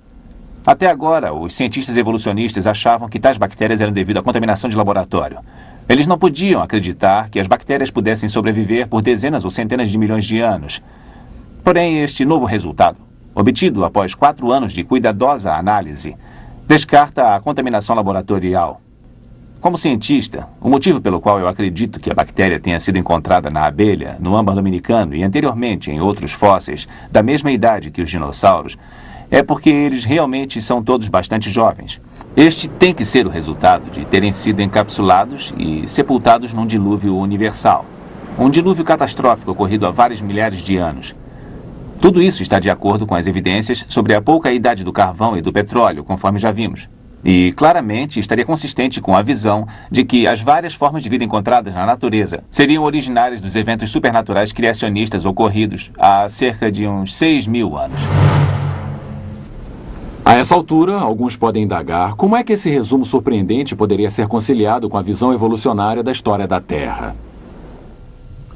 Até agora, os cientistas evolucionistas achavam que tais bactérias eram devido à contaminação de laboratório. Eles não podiam acreditar que as bactérias pudessem sobreviver por dezenas ou centenas de milhões de anos. Porém, este novo resultado, obtido após 4 anos de cuidadosa análise, descarta a contaminação laboratorial. Como cientista, o motivo pelo qual eu acredito que a bactéria tenha sido encontrada na abelha, no âmbar dominicano e anteriormente em outros fósseis da mesma idade que os dinossauros, é porque eles realmente são todos bastante jovens. Este tem que ser o resultado de terem sido encapsulados e sepultados num dilúvio universal. Um dilúvio catastrófico ocorrido há vários milhares de anos. Tudo isso está de acordo com as evidências sobre a pouca idade do carvão e do petróleo, conforme já vimos. E, claramente, estaria consistente com a visão de que as várias formas de vida encontradas na natureza seriam originárias dos eventos supernaturais criacionistas ocorridos há cerca de uns 6.000 anos. A essa altura, alguns podem indagar como é que esse resumo surpreendente poderia ser conciliado com a visão evolucionária da história da Terra.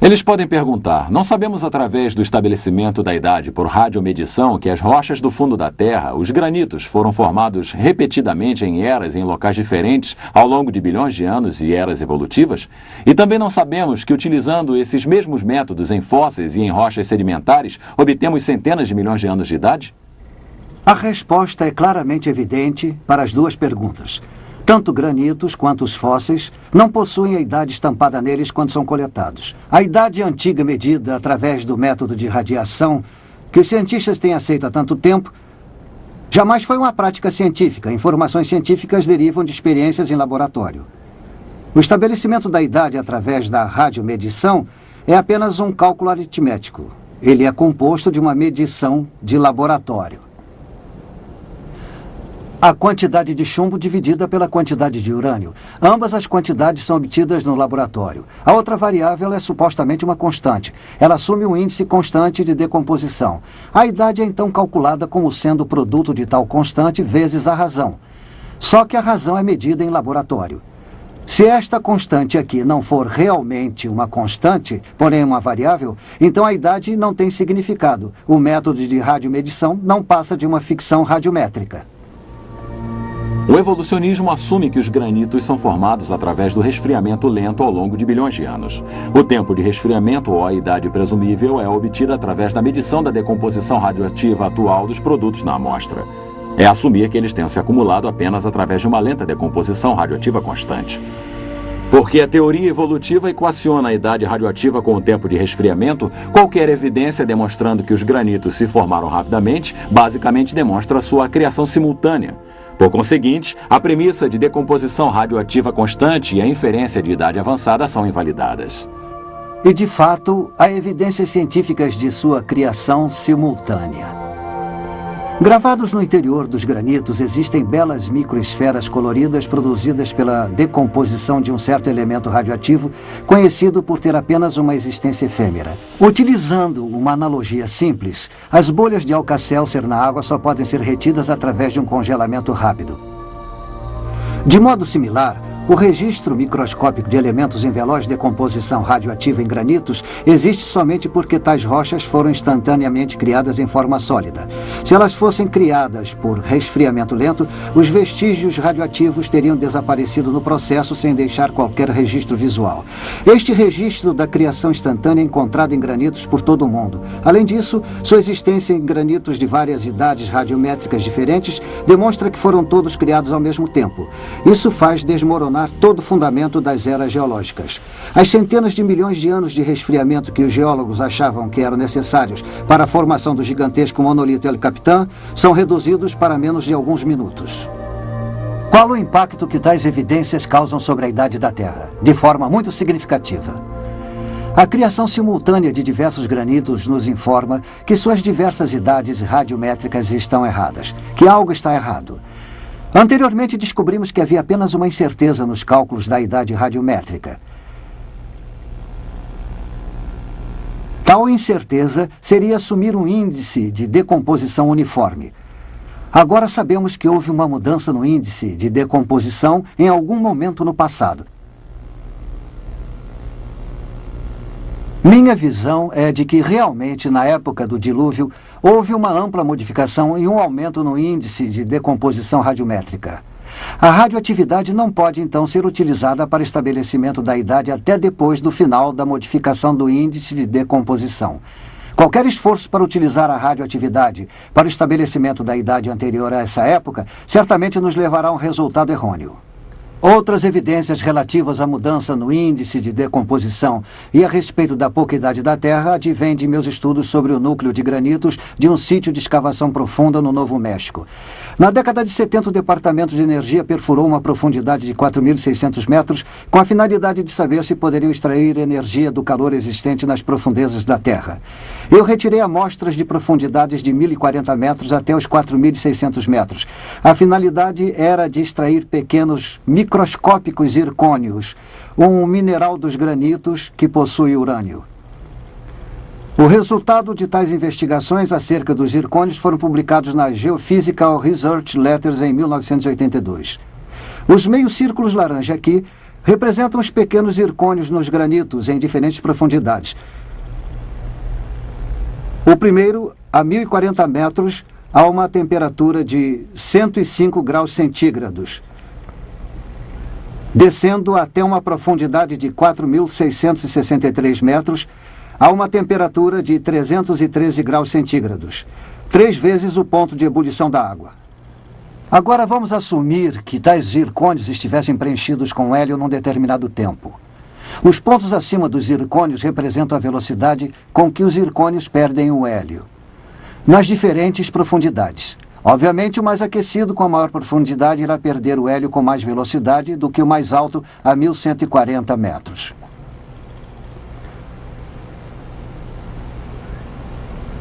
Eles podem perguntar, não sabemos através do estabelecimento da idade por radiomedição que as rochas do fundo da Terra, os granitos, foram formados repetidamente em eras em locais diferentes ao longo de bilhões de anos e eras evolutivas? E também não sabemos que utilizando esses mesmos métodos em fósseis e em rochas sedimentares, obtemos centenas de milhões de anos de idade? A resposta é claramente evidente para as duas perguntas. Tanto granitos quanto os fósseis não possuem a idade estampada neles quando são coletados. A idade antiga medida através do método de radiação, que os cientistas têm aceito há tanto tempo, jamais foi uma prática científica. Informações científicas derivam de experiências em laboratório. O estabelecimento da idade através da radiomedição é apenas um cálculo aritmético. Ele é composto de uma medição de laboratório. A quantidade de chumbo dividida pela quantidade de urânio. Ambas as quantidades são obtidas no laboratório. A outra variável é supostamente uma constante. Ela assume um índice constante de decomposição. A idade é então calculada como sendo o produto de tal constante vezes a razão. Só que a razão é medida em laboratório. Se esta constante aqui não for realmente uma constante, porém uma variável, então a idade não tem significado. O método de radiomedição não passa de uma ficção radiométrica. O evolucionismo assume que os granitos são formados através do resfriamento lento ao longo de bilhões de anos. O tempo de resfriamento ou a idade presumível é obtida através da medição da decomposição radioativa atual dos produtos na amostra. É assumir que eles tenham se acumulado apenas através de uma lenta decomposição radioativa constante. Porque a teoria evolutiva equaciona a idade radioativa com o tempo de resfriamento, qualquer evidência demonstrando que os granitos se formaram rapidamente, basicamente demonstra sua criação simultânea. Por conseguinte, a premissa de decomposição radioativa constante e a inferência de idade avançada são invalidadas. E, de fato, há evidências científicas de sua criação simultânea. Gravados no interior dos granitos existem belas microesferas coloridas produzidas pela decomposição de um certo elemento radioativo conhecido por ter apenas uma existência efêmera. Utilizando uma analogia simples, as bolhas de Alka-Seltzer na água só podem ser retidas através de um congelamento rápido. De modo similar, o registro microscópico de elementos em veloz decomposição radioativa em granitos existe somente porque tais rochas foram instantaneamente criadas em forma sólida. Se elas fossem criadas por resfriamento lento, os vestígios radioativos teriam desaparecido no processo sem deixar qualquer registro visual. Este registro da criação instantânea é encontrado em granitos por todo o mundo. Além disso, sua existência em granitos de várias idades radiométricas diferentes demonstra que foram todos criados ao mesmo tempo. Isso faz desmoronar todo o fundamento das eras geológicas. As centenas de milhões de anos de resfriamento que os geólogos achavam que eram necessários para a formação do gigantesco monolito El Capitan são reduzidos para menos de alguns minutos. Qual o impacto que tais evidências causam sobre a idade da Terra? De forma muito significativa. A criação simultânea de diversos granitos nos informa que suas diversas idades radiométricas estão erradas, que algo está errado. Anteriormente descobrimos que havia apenas uma incerteza nos cálculos da idade radiométrica. Tal incerteza seria assumir um índice de decomposição uniforme. Agora sabemos que houve uma mudança no índice de decomposição em algum momento no passado. Minha visão é de que realmente, na época do dilúvio, houve uma ampla modificação e um aumento no índice de decomposição radiométrica. A radioatividade não pode, então, ser utilizada para estabelecimento da idade até depois do final da modificação do índice de decomposição. Qualquer esforço para utilizar a radioatividade para o estabelecimento da idade anterior a essa época certamente nos levará a um resultado errôneo. Outras evidências relativas à mudança no índice de decomposição e a respeito da pouca idade da Terra advêm de meus estudos sobre o núcleo de granitos de um sítio de escavação profunda no Novo México. Na década de 70, o Departamento de Energia perfurou uma profundidade de 4.600 metros com a finalidade de saber se poderiam extrair energia do calor existente nas profundezas da Terra. Eu retirei amostras de profundidades de 1.040 metros até os 4.600 metros. A finalidade era de extrair pequenos microscópicos zircônios, um mineral dos granitos que possui urânio. O resultado de tais investigações acerca dos zircônios foram publicados na Geophysical Research Letters em 1982. Os meios círculos laranja aqui representam os pequenos zircônios nos granitos em diferentes profundidades. O primeiro, a 1040 metros, a uma temperatura de 105 graus centígrados, descendo até uma profundidade de 4.663 metros, a uma temperatura de 313 graus centígrados, 3 vezes o ponto de ebulição da água. Agora vamos assumir que tais zircônios estivessem preenchidos com hélio num determinado tempo. Os pontos acima dos zircônios representam a velocidade com que os zircônios perdem o hélio, nas diferentes profundidades. Obviamente, o mais aquecido com a maior profundidade irá perder o hélio com mais velocidade do que o mais alto a 1140 metros.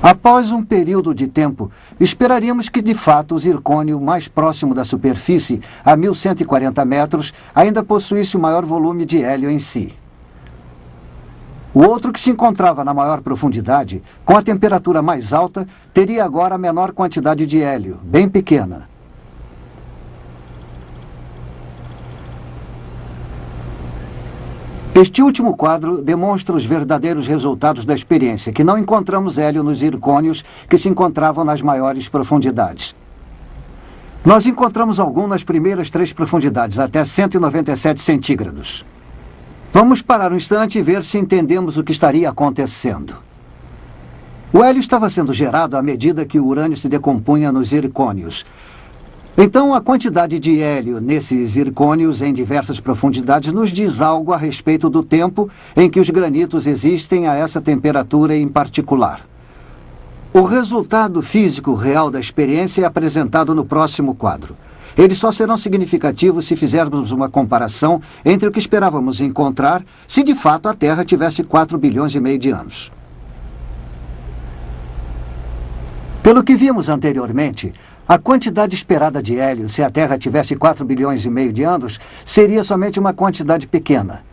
Após um período de tempo, esperaríamos que, de fato, o zircônio mais próximo da superfície, a 1140 metros, ainda possuísse o maior volume de hélio em si. O outro, que se encontrava na maior profundidade, com a temperatura mais alta, teria agora a menor quantidade de hélio, bem pequena. Este último quadro demonstra os verdadeiros resultados da experiência, que não encontramos hélio nos zircônios que se encontravam nas maiores profundidades. Nós encontramos algum nas primeiras 3 profundidades, até 197 centígrados. Vamos parar um instante e ver se entendemos o que estaria acontecendo. O hélio estava sendo gerado à medida que o urânio se decompunha nos zircônios. Então, a quantidade de hélio nesses zircônios em diversas profundidades nos diz algo a respeito do tempo em que os granitos existem a essa temperatura em particular. O resultado físico real da experiência é apresentado no próximo quadro. Eles só serão significativos se fizermos uma comparação entre o que esperávamos encontrar se de fato a Terra tivesse 4,5 bilhões de anos. Pelo que vimos anteriormente, a quantidade esperada de hélio, se a Terra tivesse 4,5 bilhões de anos, seria somente uma quantidade pequena.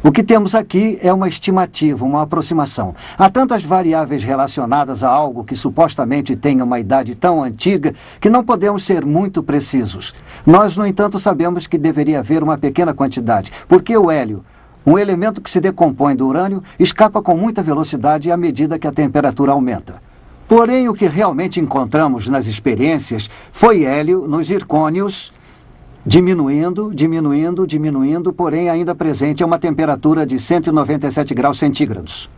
O que temos aqui é uma estimativa, uma aproximação. Há tantas variáveis relacionadas a algo que supostamente tenha uma idade tão antiga que não podemos ser muito precisos. Nós, no entanto, sabemos que deveria haver uma pequena quantidade, porque o hélio, um elemento que se decompõe do urânio, escapa com muita velocidade à medida que a temperatura aumenta. Porém, o que realmente encontramos nas experiências foi hélio nos zircônios diminuindo, porém ainda presente a uma temperatura de 197 graus centígrados.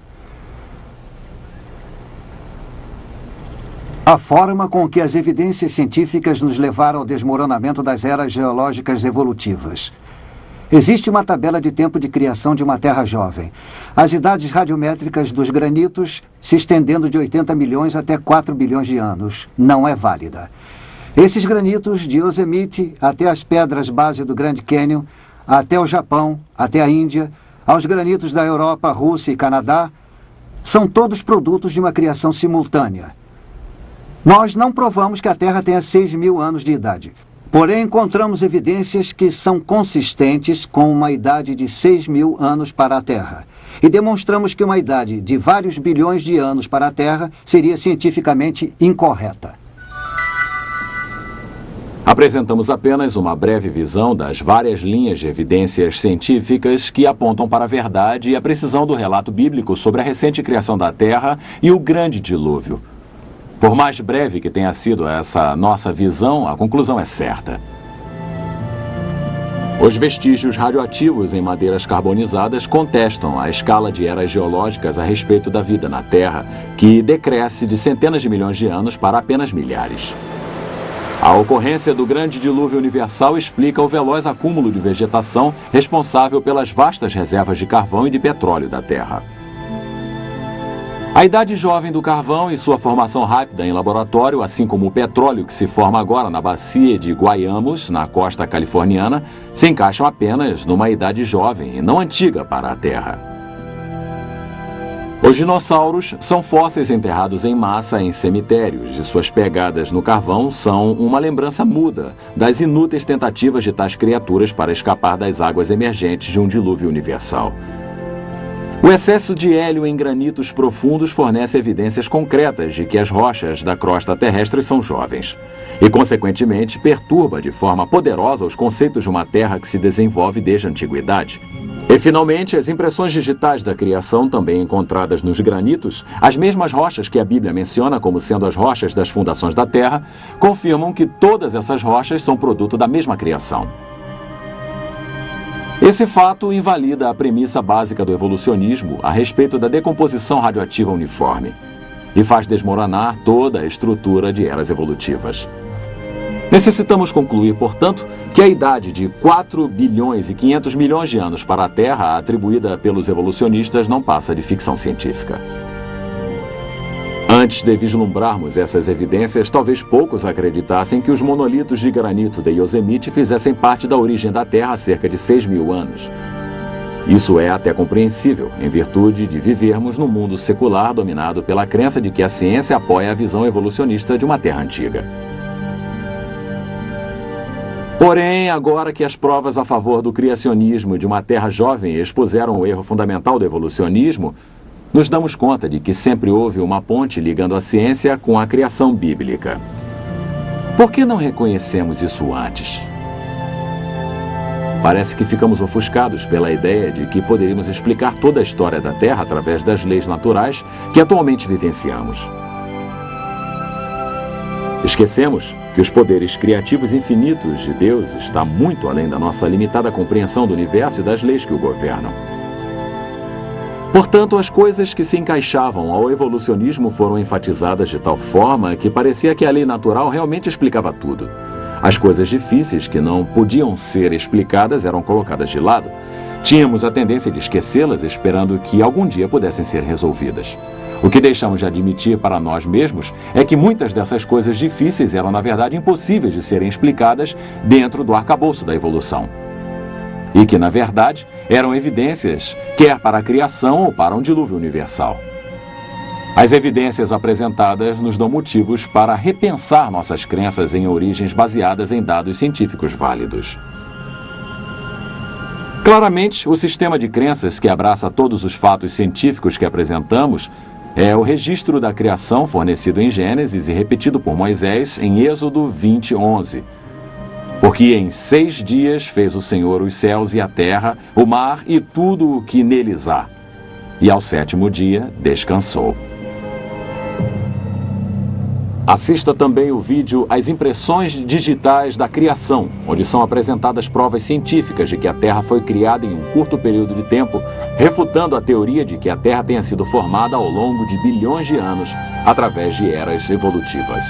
A forma com que as evidências científicas nos levaram ao desmoronamento das eras geológicas evolutivas. Existe uma tabela de tempo de criação de uma Terra jovem. As idades radiométricas dos granitos se estendendo de 80 milhões até 4 bilhões de anos. Não é válida. Esses granitos, de Yosemite até as pedras base do Grand Canyon, até o Japão, até a Índia, aos granitos da Europa, Rússia e Canadá, são todos produtos de uma criação simultânea. Nós não provamos que a Terra tenha 6.000 anos de idade. Porém, encontramos evidências que são consistentes com uma idade de 6.000 anos para a Terra. E demonstramos que uma idade de vários bilhões de anos para a Terra seria cientificamente incorreta. Apresentamos apenas uma breve visão das várias linhas de evidências científicas que apontam para a verdade e a precisão do relato bíblico sobre a recente criação da Terra e o grande dilúvio. Por mais breve que tenha sido essa nossa visão, a conclusão é certa. Os vestígios radioativos em madeiras carbonizadas contestam a escala de eras geológicas a respeito da vida na Terra, que decresce de centenas de milhões de anos para apenas milhares. A ocorrência do grande dilúvio universal explica o veloz acúmulo de vegetação responsável pelas vastas reservas de carvão e de petróleo da Terra. A idade jovem do carvão e sua formação rápida em laboratório, assim como o petróleo que se forma agora na bacia de Guayamos, na costa californiana, se encaixam apenas numa idade jovem e não antiga para a Terra. Os dinossauros são fósseis enterrados em massa em cemitérios e suas pegadas no carvão são uma lembrança muda das inúteis tentativas de tais criaturas para escapar das águas emergentes de um dilúvio universal. O excesso de hélio em granitos profundos fornece evidências concretas de que as rochas da crosta terrestre são jovens e, consequentemente, perturba de forma poderosa os conceitos de uma Terra que se desenvolve desde a antiguidade. E, finalmente, as impressões digitais da criação, também encontradas nos granitos, as mesmas rochas que a Bíblia menciona como sendo as rochas das fundações da Terra, confirmam que todas essas rochas são produto da mesma criação. Esse fato invalida a premissa básica do evolucionismo a respeito da decomposição radioativa uniforme e faz desmoronar toda a estrutura de eras evolutivas. Necessitamos concluir, portanto, que a idade de 4 bilhões e 500 milhões de anos para a Terra, atribuída pelos evolucionistas, não passa de ficção científica. Antes de vislumbrarmos essas evidências, talvez poucos acreditassem que os monolitos de granito de Yosemite fizessem parte da origem da Terra há cerca de 6.000 anos. Isso é até compreensível, em virtude de vivermos num mundo secular dominado pela crença de que a ciência apoia a visão evolucionista de uma Terra antiga. Porém, agora que as provas a favor do criacionismo de uma Terra jovem expuseram o erro fundamental do evolucionismo, nos damos conta de que sempre houve uma ponte ligando a ciência com a criação bíblica. Por que não reconhecemos isso antes? Parece que ficamos ofuscados pela ideia de que poderíamos explicar toda a história da Terra através das leis naturais que atualmente vivenciamos. Esquecemos que os poderes criativos infinitos de Deus estão muito além da nossa limitada compreensão do universo e das leis que o governam. Portanto, as coisas que se encaixavam ao evolucionismo foram enfatizadas de tal forma que parecia que a lei natural realmente explicava tudo. As coisas difíceis que não podiam ser explicadas eram colocadas de lado. Tínhamos a tendência de esquecê-las, esperando que algum dia pudessem ser resolvidas. O que deixamos de admitir para nós mesmos é que muitas dessas coisas difíceis eram, na verdade, impossíveis de serem explicadas dentro do arcabouço da evolução. E que, na verdade, eram evidências, quer para a criação ou para um dilúvio universal. As evidências apresentadas nos dão motivos para repensar nossas crenças em origens baseadas em dados científicos válidos. Claramente, o sistema de crenças que abraça todos os fatos científicos que apresentamos é o registro da criação fornecido em Gênesis e repetido por Moisés em Êxodo 20:11. Porque em 6 dias fez o Senhor os céus e a terra, o mar e tudo o que neles há. E ao 7º dia descansou. Assista também o vídeo As Impressões Digitais da Criação, onde são apresentadas provas científicas de que a Terra foi criada em um curto período de tempo, refutando a teoria de que a Terra tenha sido formada ao longo de bilhões de anos através de eras evolutivas.